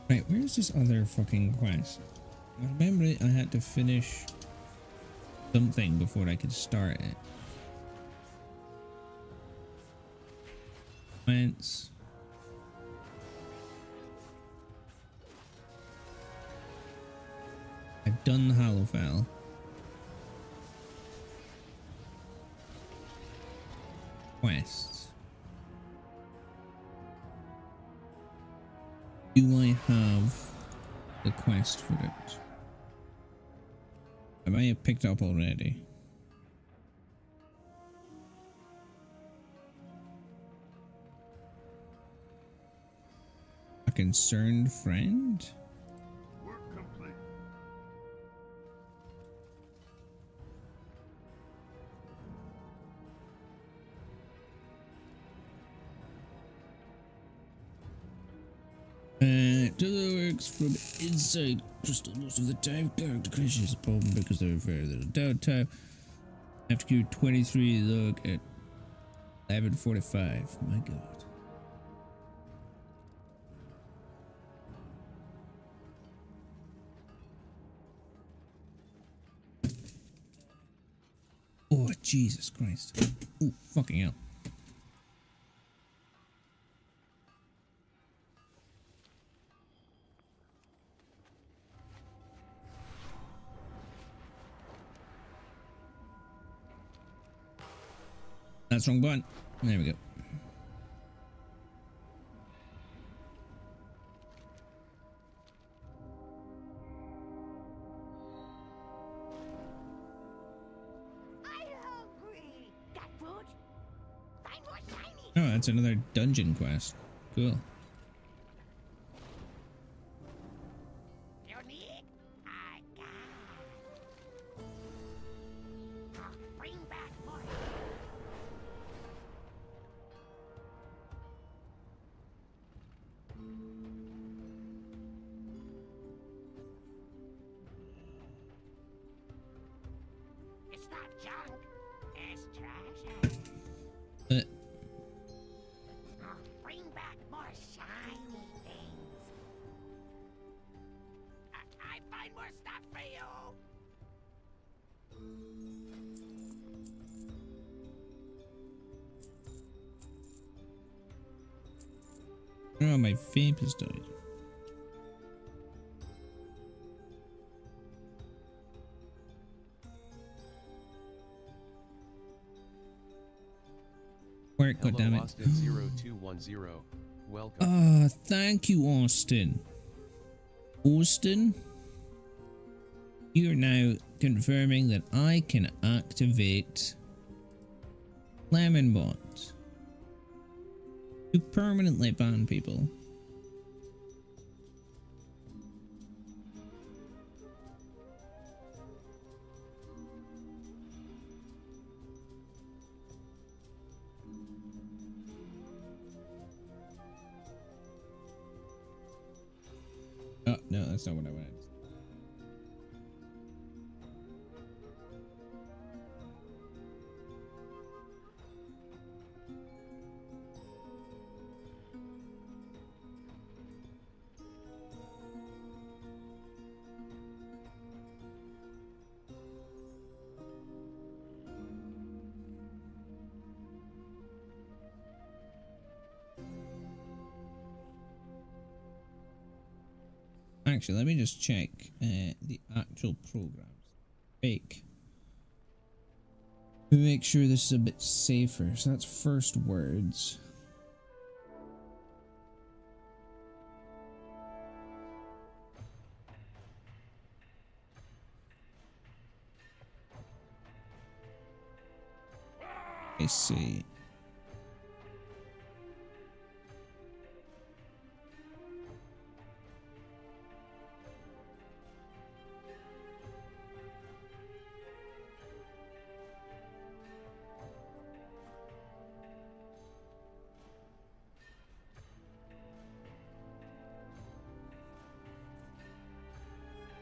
Right, where's this other fucking quest? I remember I had to finish something before I could start it. Whence? I've done the Hallowfell. Quests. Do I have the quest for it? I may have picked up already. A concerned friend? Work complete. Do the works from inside crystal most of the time. Character creation is a problem because there are very little downtime. I have to queue 23 log at 11:45. My god. Oh, Jesus Christ. Ooh, fucking hell. That's wrong button. There we go. I'm hungry. Got food? Find more shiny. Oh, that's another dungeon quest. Cool. You need? I got. I'll bring back more. It's not junk. It's treasure. I'll bring back more shiny things. I find more stuff for you. Oh, my vape has died. Work, Hello, goddammit. Austin0210. Welcome. Ah, thank you, Austin. Austin, you're now confirming that I can activate Lemon Bot to permanently ban people. Oh, no, that's not what I wanted. Actually, let me just check the actual programs. Fake. To make sure this is a bit safer. So that's first words. I see.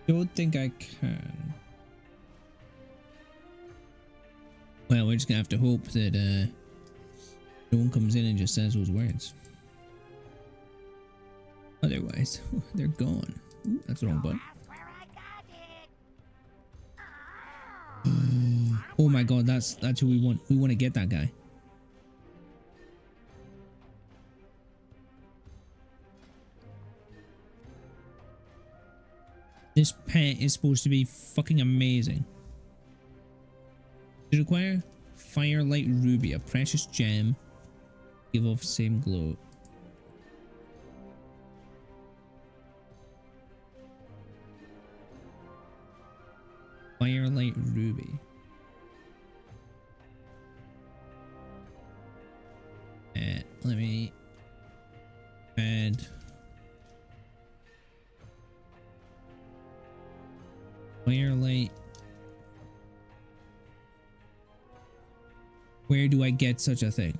Don't think I can. Well, we're just gonna have to hope that no one comes in and just says those words. Otherwise, they're gone. Ooh, that's the wrong button. That's where I got it. Oh my god, that's who we want. We want to get that guy. This pet is supposed to be fucking amazing. Does it require Firelight Ruby, a precious gem. Give off same glow. Firelight Ruby. Let me add Firelight. Where do I get such a thing?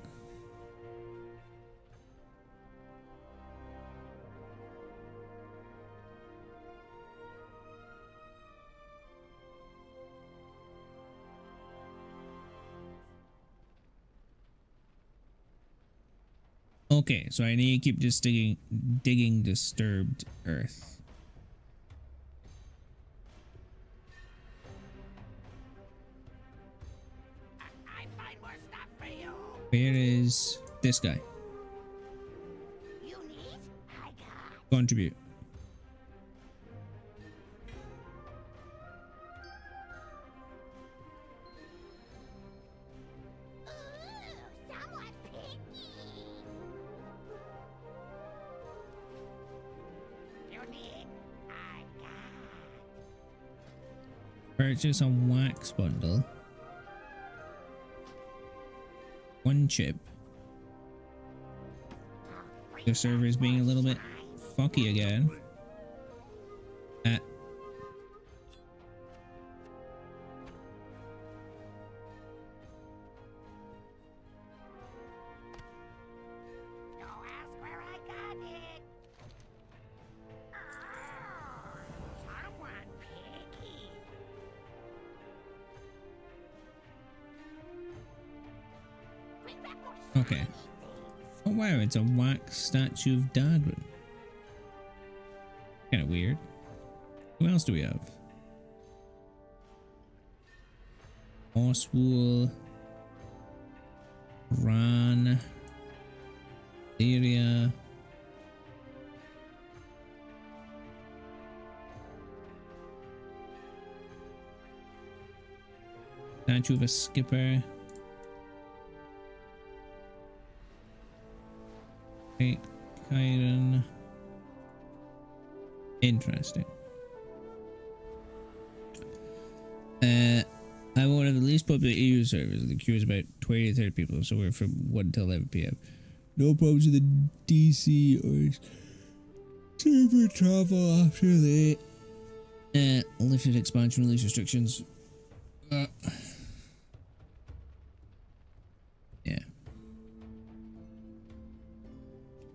Okay, so I need to keep just digging disturbed earth. I find more stuff for you. Where is this guy? You need? I got. Contribute. Ooh, Purchase a wax bundle. 1 chip. The server is being a little bit fucky again. Don't ask where I got it. Someone picky. Bring back more Okay. things. Oh wow, it's a wax statue of Dagon. Kind of weird. Who else do we have? Oswool, Ran, Lyria. Statue of a skipper. Right, Kyron. Interesting. I will have the least popular EU servers. The queue is about 20 to 30 people, so we're from 1 till 11 p.m. No problems with the DC or server travel after that. Lifted expansion release restrictions. Yeah.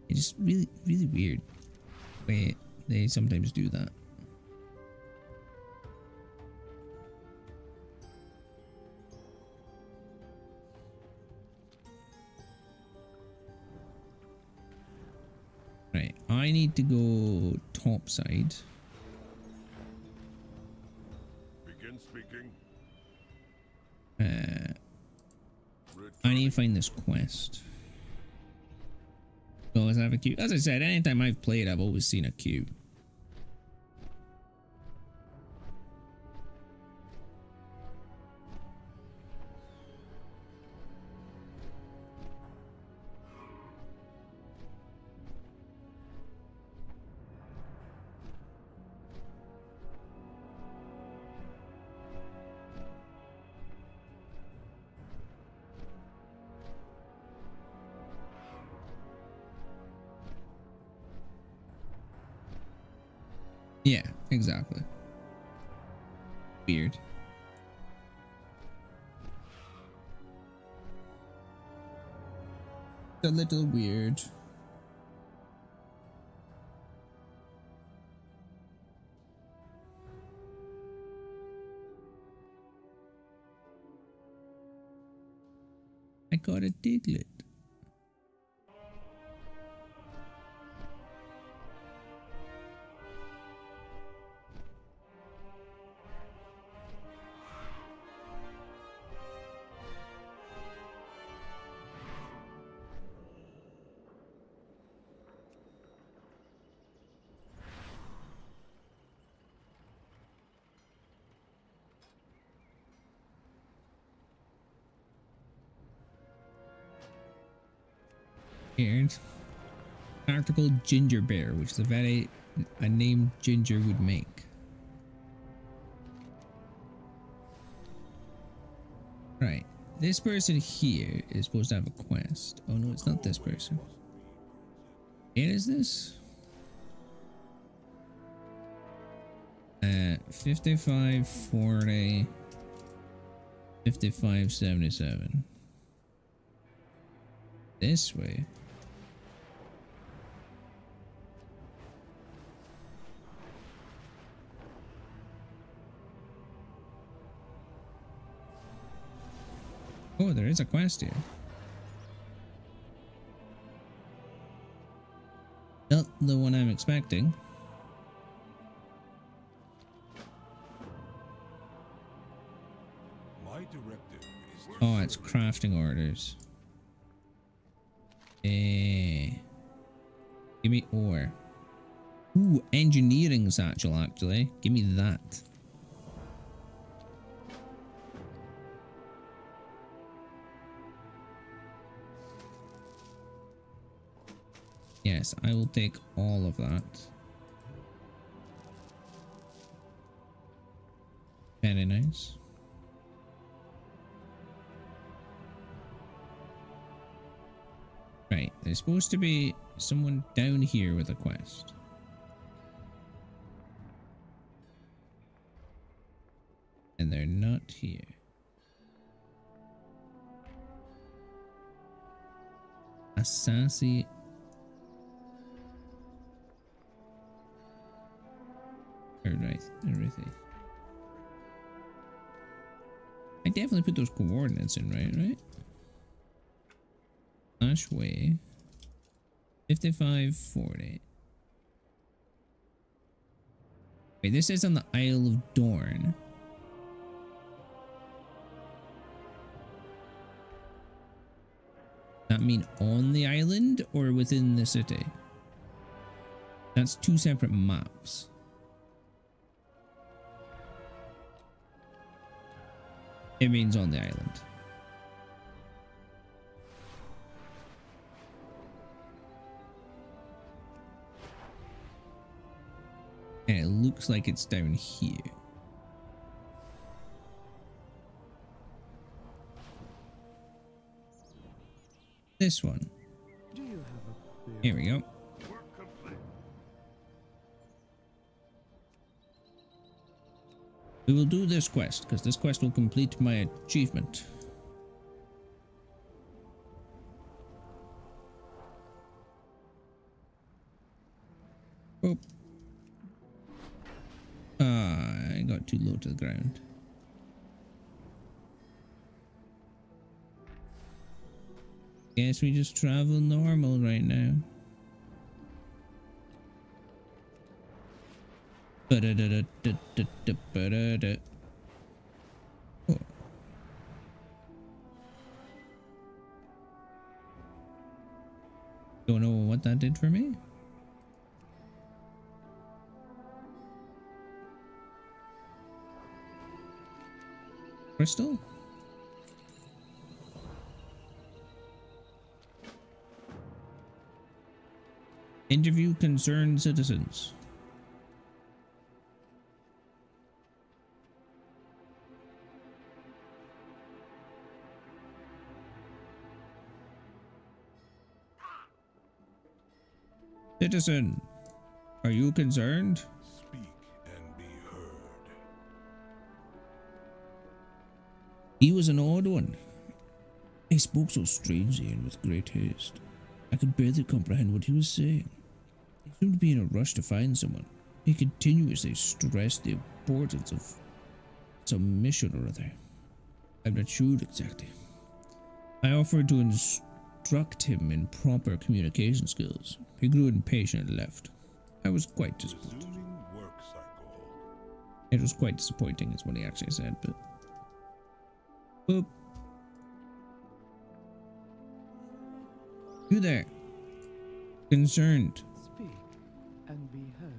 It's just really, really weird the way they sometimes do that. Right, I need to go topside. Begin speaking. I need to find this quest. So let's have a queue. As I said, anytime I've played, I've always seen a queue. Yeah, exactly. Weird. A little weird. I got a Diglett. Weird. Character called Ginger Bear, which is a name Ginger would make. Right. This person here is supposed to have a quest. Oh no, it's not this person. It is this? 55, 40, 55, 77. This way. Oh, there is a quest here. Not the one I'm expecting. My directive is to Oh, it's crafting orders. Give me ore. Ooh, engineering satchel actually. Give me that. Yes, I will take all of that. Very nice. Right, there's supposed to be someone down here with a quest. And they're not here. A sassy. Alright. I definitely put those coordinates in, right? Slash way 5540. Wait, this is on the Isle of Dorn. That mean on the island or within the city? That's two separate maps. It means on the island. And it looks like it's down here. This one. Do you have a Here we go. Work complete. We will do this quest, because this quest will complete my achievement. Oh. I got too low to the ground. Guess we just travel normal right now. Ba-da-da-da-da-da-da-da-da. Oh. Don't know what that did for me. Crystal? Interview concerned citizens. Citizen, are you concerned? Speak and be heard. He was an odd one. He spoke so strangely and with great haste. I could barely comprehend what he was saying. He seemed to be in a rush to find someone. He continuously stressed the importance of some mission or other. I'm not sure exactly. I offered to instruct him in proper communication skills. He grew impatient and left. I was quite disappointed. Resuming work cycle. It was quite disappointing is what he actually said, but... Boop. You there? Concerned. speak and be heard?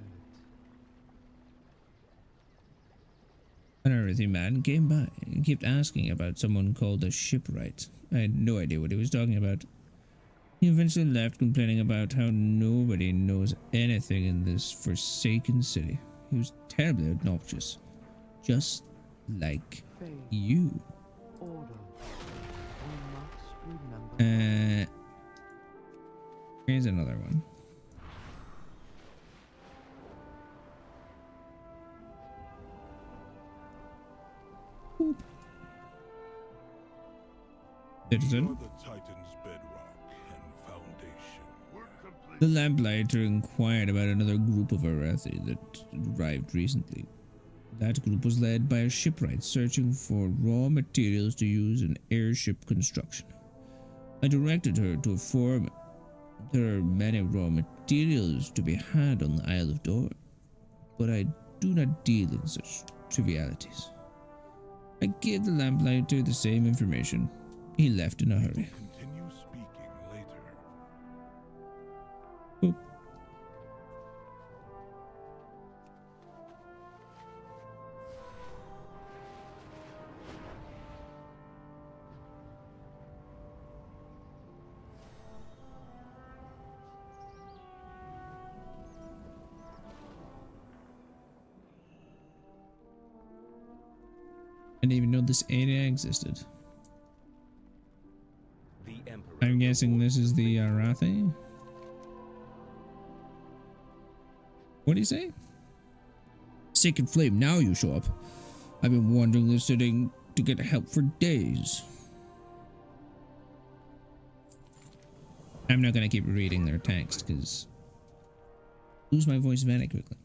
An earthy man came by and kept asking about someone called a shipwright. I had no idea what he was talking about. He eventually left, complaining about how nobody knows anything in this forsaken city. He was terribly obnoxious. Just like Faith, you. order. We must remember. Here's another one. Boop. Citizen. You're the Titan's bedrock and foundation. Work complete. The lamplighter inquired about another group of Arathi that arrived recently. That group was led by a shipwright searching for raw materials to use in airship construction. I directed her to a forum. There are many raw materials to be had on the Isle of Dorn, but I do not deal in such trivialities. I gave the lamplighter the same information. He left in a hurry. Continue speaking later. Boop. didn't even know this area existed. The Emperor I'm guessing this is the Arathi. What do you say? Sacred Flame, now you show up. I've been wandering this city to get help for days. I'm not gonna keep reading their text because lose my voice very quickly.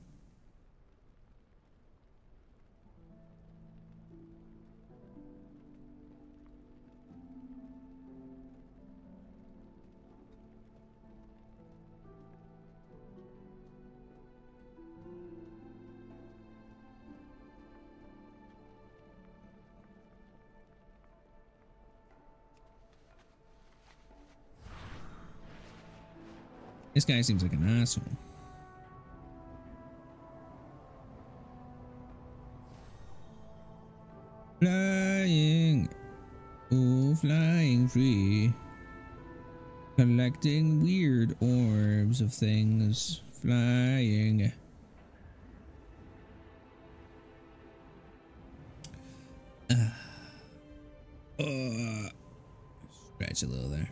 This guy seems like an asshole. Flying, oh, flying free. Collecting weird orbs of things. Flying. Scratch a little there.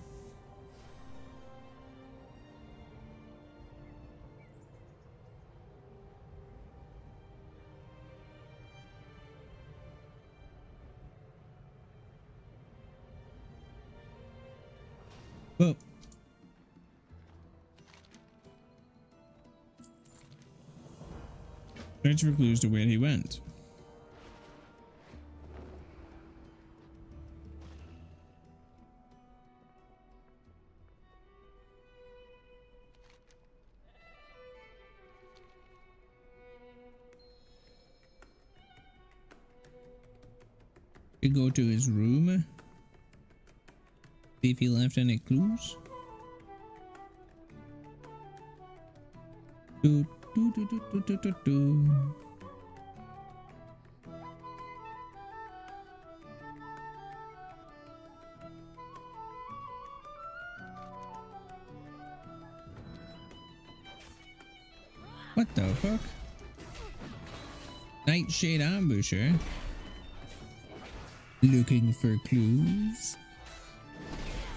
Well, search for clues to where he went. We go to his room. See if he left any clues. Do, do, do, do, do, do, do, do. What the fuck? Nightshade ambusher. Looking for clues.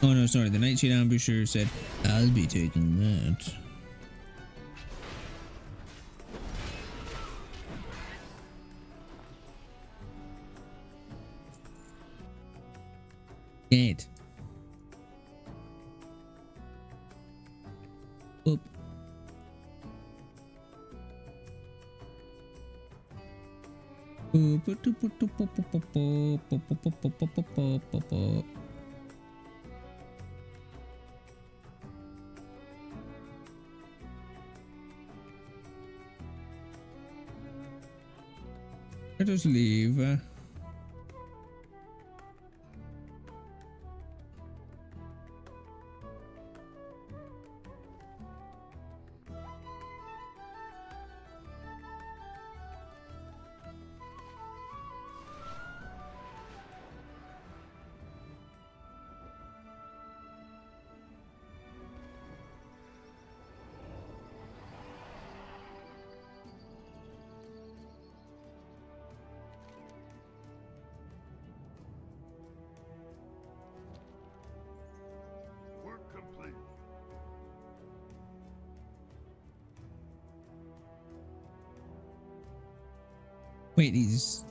Oh no, sorry. The Nightshade ambusher said, "I'll be taking that." Dead. Up. Let us leave. Work complete. Wait, is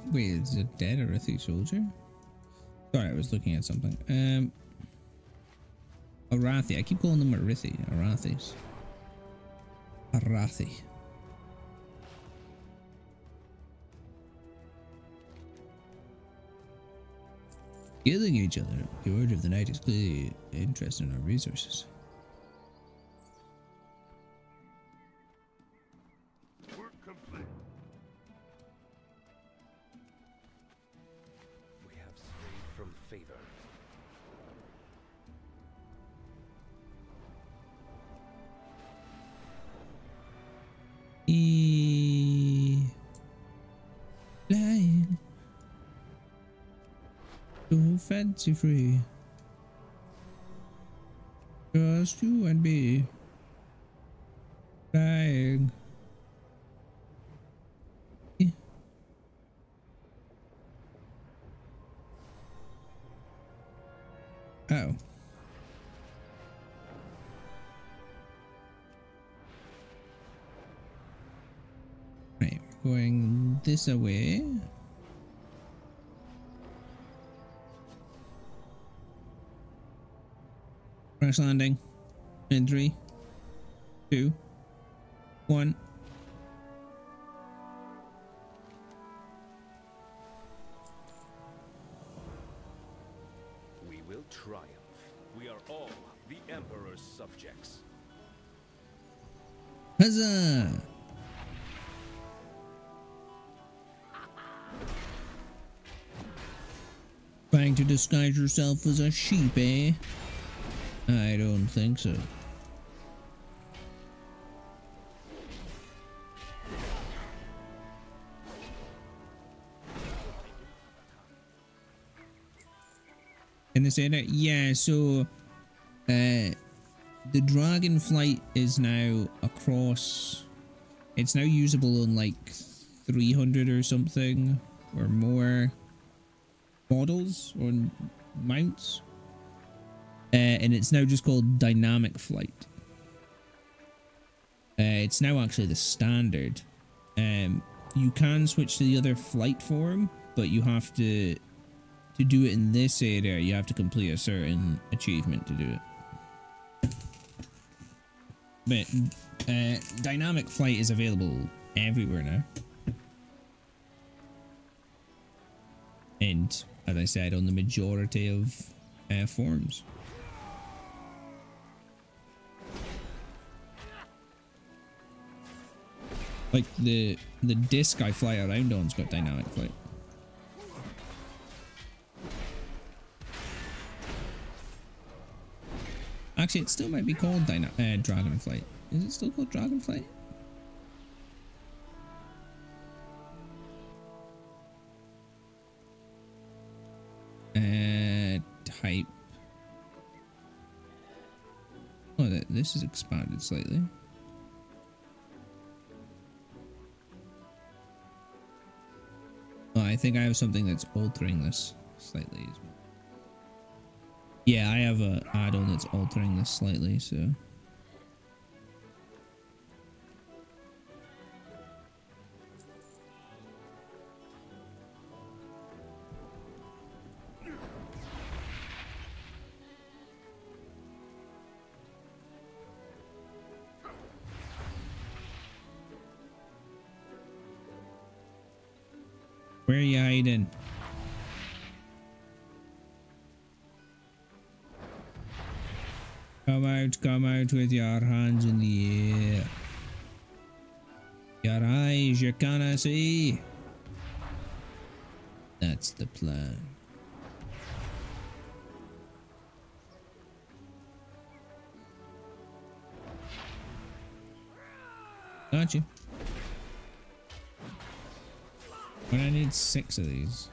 it dead or a thief soldier? Sorry, I was looking at something. Arathi. I keep calling them Arithi. Arathis. Arathi. Killing each other. The Order of the Night is clearly interested in our resources. Work complete. we have strayed from favor. Flying. So fancy free. Just you and me. Flying. going this away. Crash landing in 3, 2, 1. We will triumph. We are all the Emperor's subjects. Huzzah! Trying to disguise yourself as a sheep, eh? I don't think so. Can they say that? Yeah, so the dragon flight is now across, it's now usable on like 300 or something or more models or mounts, and it's now just called dynamic flight. It's now actually the standard. You can switch to the other flight form, but you have to do it in this area. You have to complete a certain achievement to do it. But dynamic flight is available everywhere now. And as I said, on the majority of forms. Like the disc I fly around on's got dynamic flight. Actually, it still might be called Dragonflight. Is it still called Dragonflight? Type. Oh, this is expanded slightly. Oh, I think I have something that's altering this slightly as well. Yeah, I have a add-on that's altering this slightly, so. Where are you hiding? Come out with your hands in the air. Your eyes, you cannot see. That's the plan. Got you. But I need 6 of these.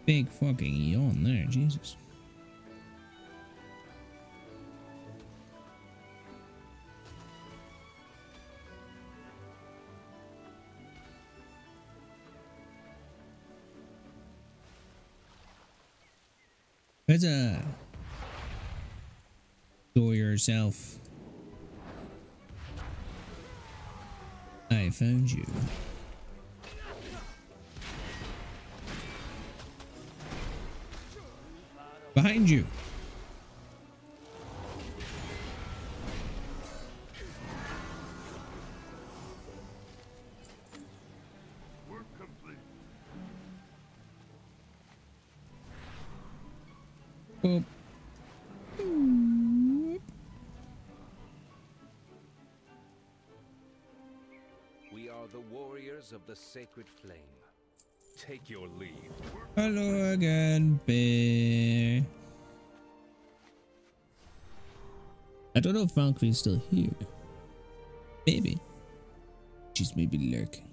Big fucking yawn there, Jesus. Huzzah! Go yourself. I found you. Behind you. Work complete. Boop. We are the warriors of the sacred flame. Take your leave. Hello again, bear. I don't know if Valkyrie's still here. Maybe. She's maybe lurking.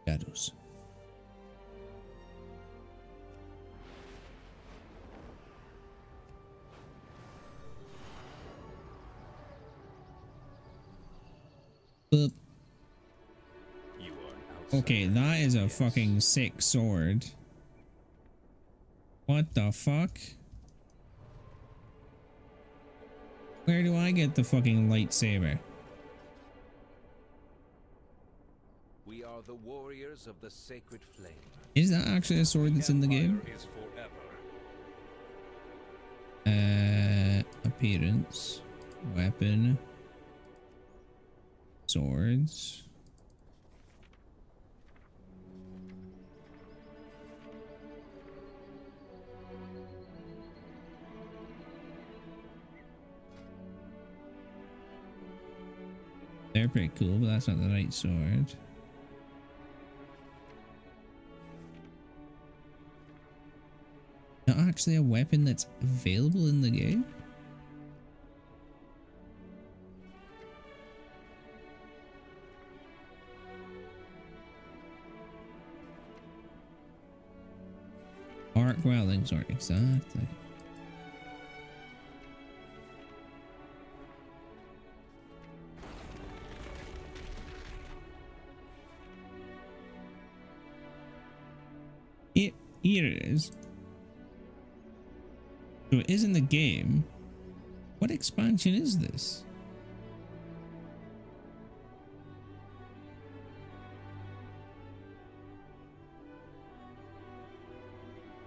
Shadows. Boop. You are an outsider. Okay, that is a Yes. fucking sick sword. What the fuck? Where do I get the fucking lightsaber? We are the warriors of the sacred flame. Is that actually a sword that's in the game? Empire is forever. Appearance, weapon, swords. They're pretty cool, but that's not the right sword. Not actually a weapon that's available in the game? Arc welding sword, exactly. Here it is. So it is in the game. What expansion is this?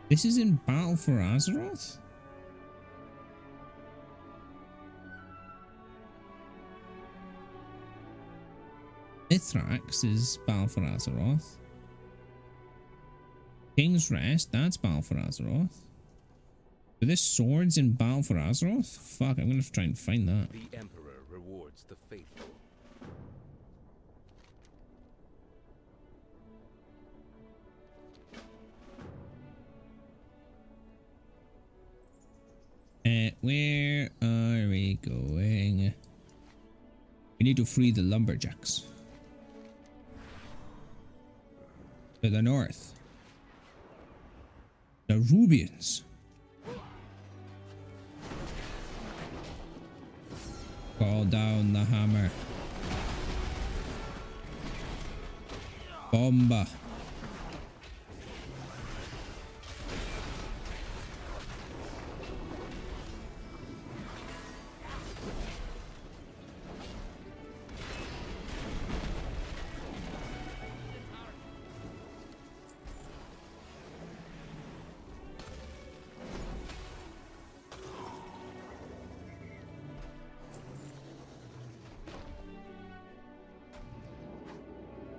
This is in Battle for Azeroth? Ithrax is Battle for Azeroth. King's Rest, that's Battle for Azeroth. Are this swords in Battle for Azeroth? Fuck, I'm gonna have to try and find that. The Emperor rewards the faithful. Where are we going? We need to free the lumberjacks. To the north. The Rubians. Call down the hammer. Bomba.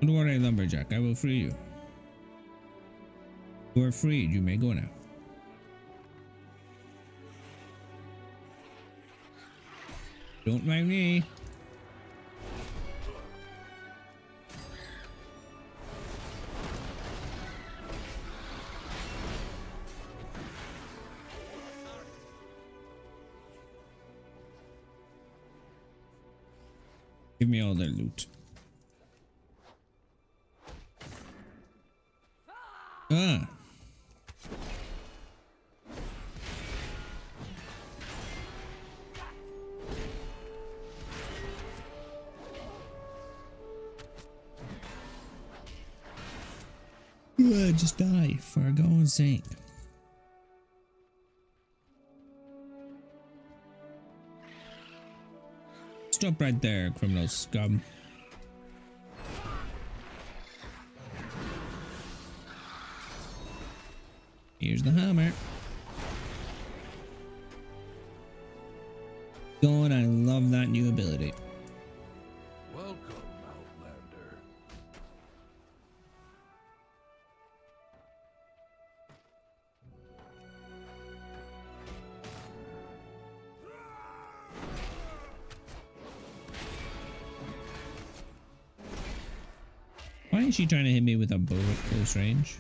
Don't worry, lumberjack. I will free you. You are freed. You may go now. Don't mind me. Give me all their loot. Ah. Just die, for God's sake. Stop right there, criminal scum. Here's the hammer. God, I love that new ability. Welcome, Outlander. Why is she trying to hit me with a bow at close range?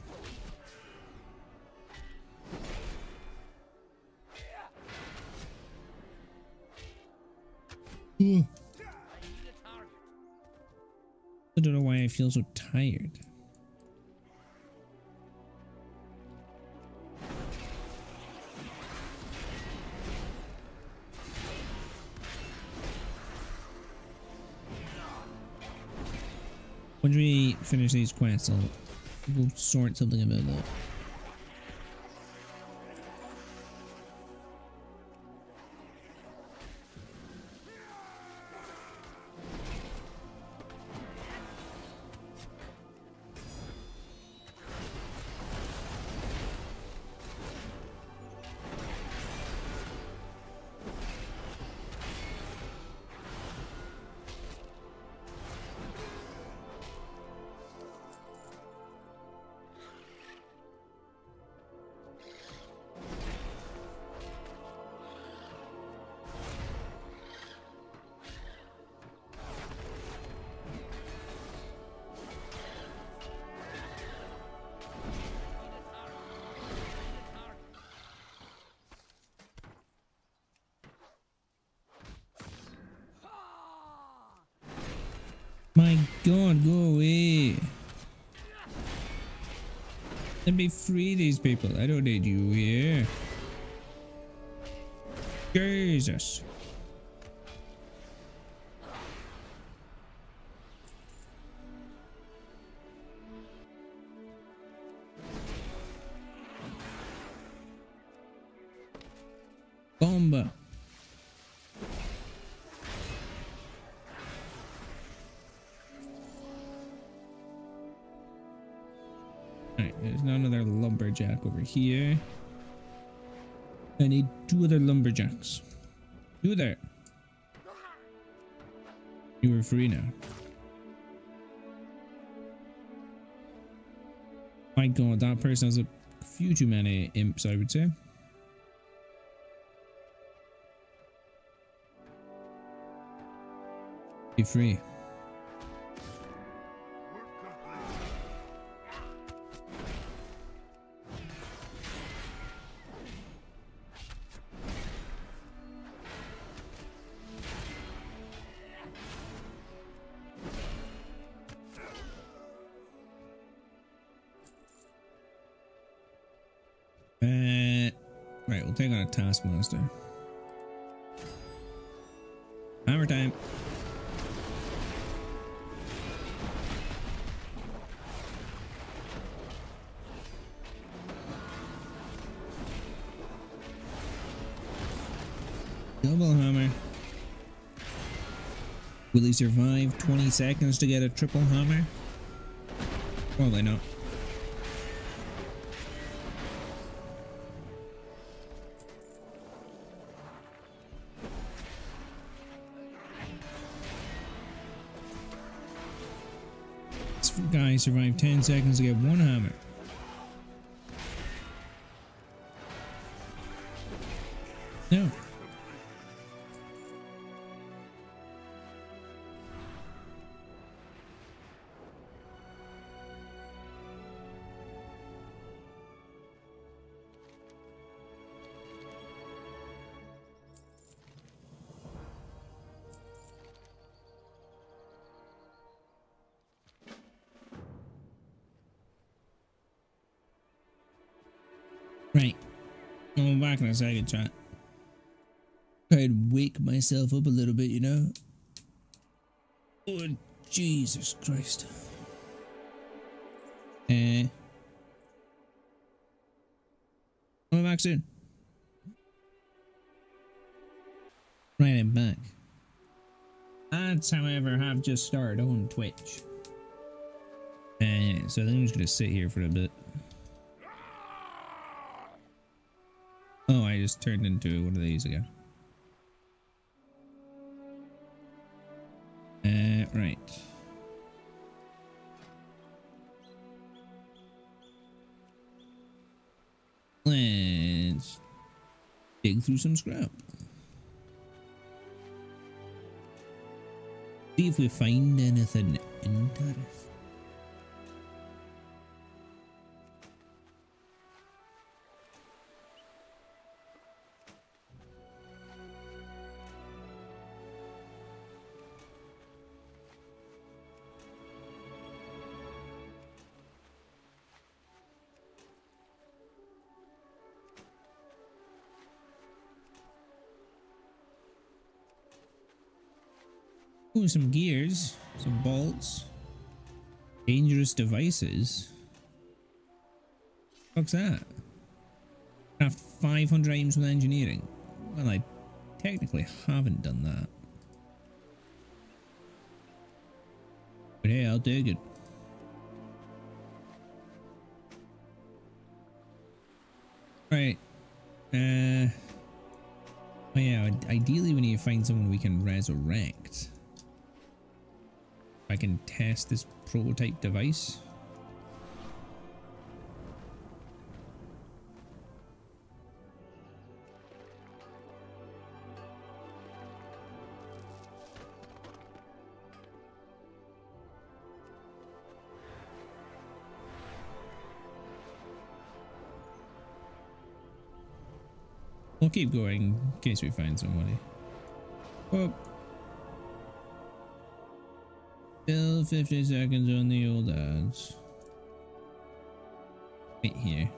I don't know why I feel so tired. Once we finish these quests, we'll sort something about that. My god, go away. Let me free these people. I don't need you here. Jesus. Bomba. Alright, there's another lumberjack over here. I need 2 other lumberjacks. You there. You are free now. My god, that person has a few too many imps, I would say. Be free. Right, we'll take on a taskmaster. Hammer time. Double hammer. Will he survive 20 seconds to get a triple hammer? Probably not. This guy survived 10 seconds to get 1 hammer. No. Right. I'm back in a second, chat. Try and wake myself up a little bit, you know? Oh, Jesus Christ. I'm back soon. Right, I'm back. Ads, however, have just started on Twitch. So I think I'm just gonna sit here for a bit. Oh, I just turned into one of these again. Right. Let's dig through some scrap. See if we find anything interesting. Ooh, some gears, some bolts. Dangerous devices? What's that? Craft 500 items with engineering. Well, I technically haven't done that. But hey, I'll take it. Right. Oh yeah, ideally we need to find someone we can resurrect. I can test this prototype device. We'll keep going in case we find somebody. Oh. Still 50 seconds on the old ads. Right here.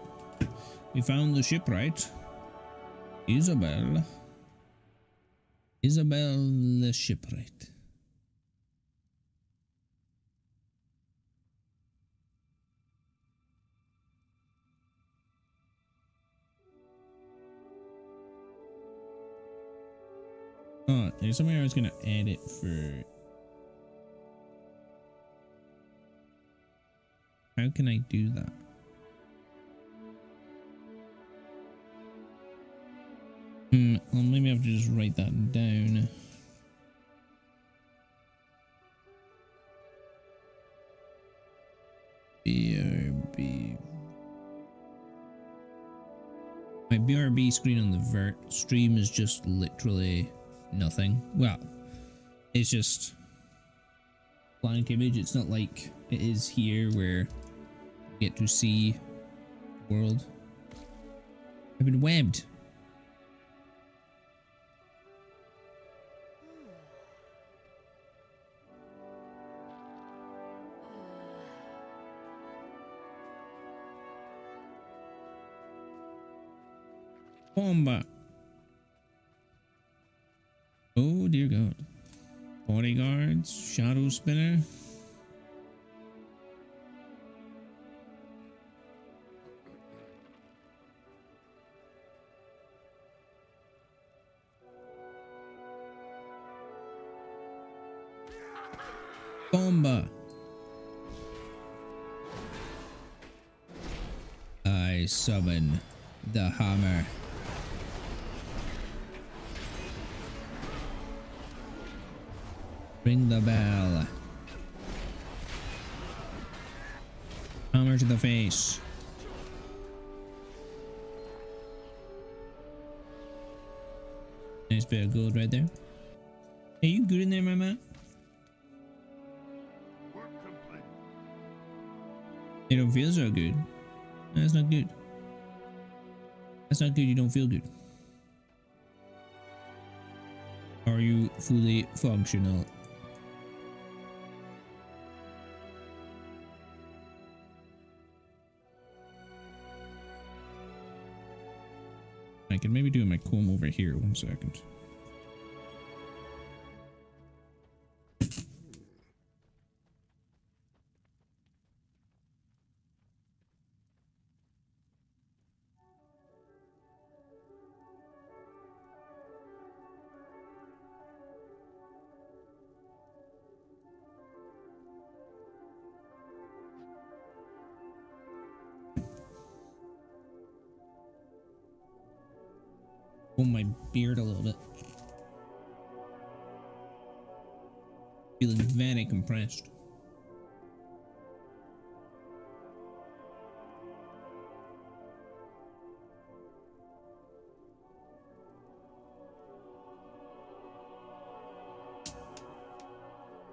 We found the shipwright. Isabel. Isabel the shipwright. Oh, there's somewhere I was gonna edit for. How can I do that? Well, maybe I have to just write that down. BRB. My BRB screen on the vert stream is just literally nothing. Well, it's just blank image. It's not like it is here where you get to see the world. I've been webbed. Bomba. Oh dear God. Bodyguards, shadow spinner. Bomba. I summon the hammer. Ring the bell. Hammer to the face. Nice bit of gold right there. Are you good in there, my man? You don't feel so good. That's not good. That's not good. You don't feel good. Are you fully functional? I can maybe do my comb over here. 1 second. Comb my beard a little bit. Feeling very compressed.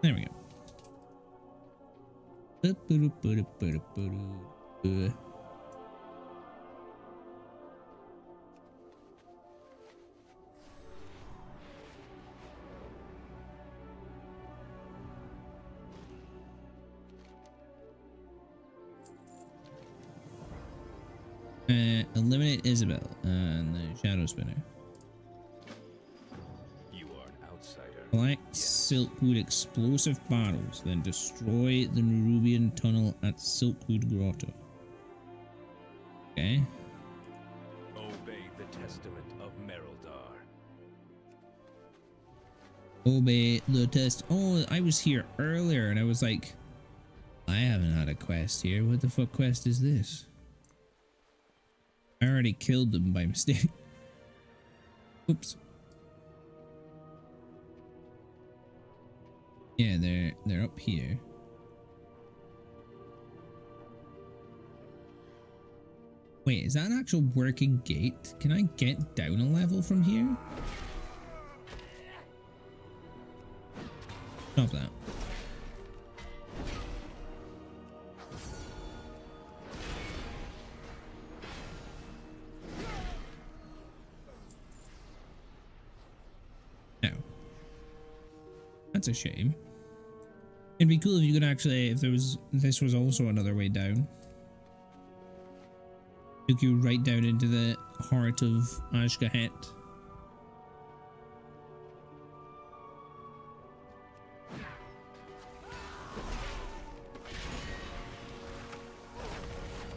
There we go. Eliminate Isabel and the shadow spinner. You are an outsider. Collect Silkwood explosive barrels, then destroy the Nerubian tunnel at Silkwood Grotto. Okay. Obey the testament of Merildar. Obey the test. Oh, I was here earlier and I was like, I haven't had a quest here. What the fuck quest is this? I already killed them by mistake. Oops. Yeah, they're up here. Wait, is that an actual working gate? Can I get down a level from here? Stop that. No. That's a shame. It'd be cool if you could actually, if this was also another way down. Took you right down into the heart of Ashgahet.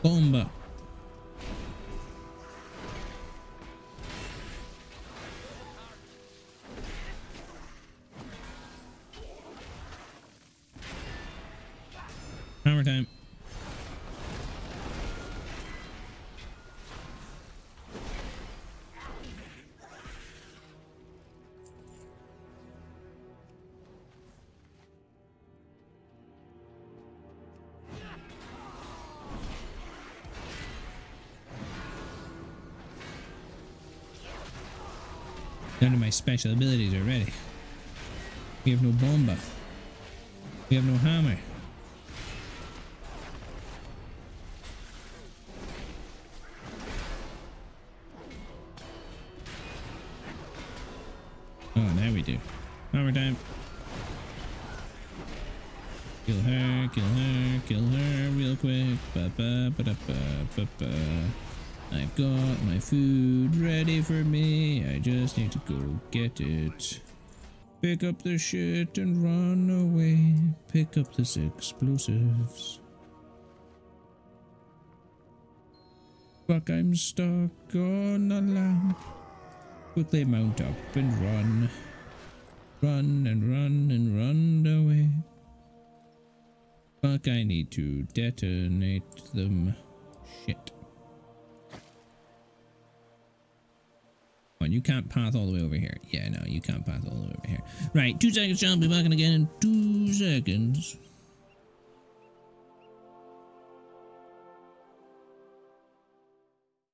Bomba. Hammer time. None of my special abilities are ready. We have no bomba. We have no hammer. Oh, now we do. Hammer time. Kill her, kill her, kill her real quick. Ba ba ba da ba ba ba. I've got my food ready for me. I just need to go get it. Pick up the shit and run away. Pick up this explosives. Fuck, I'm stuck on a lamp. Quickly mount up and run. Run and run and run away. Fuck, I need to detonate them. Shit. You can't path all the way over here. Yeah, no, you can't path all the way over here. Right, 2 seconds, I'll be back in again in 2 seconds.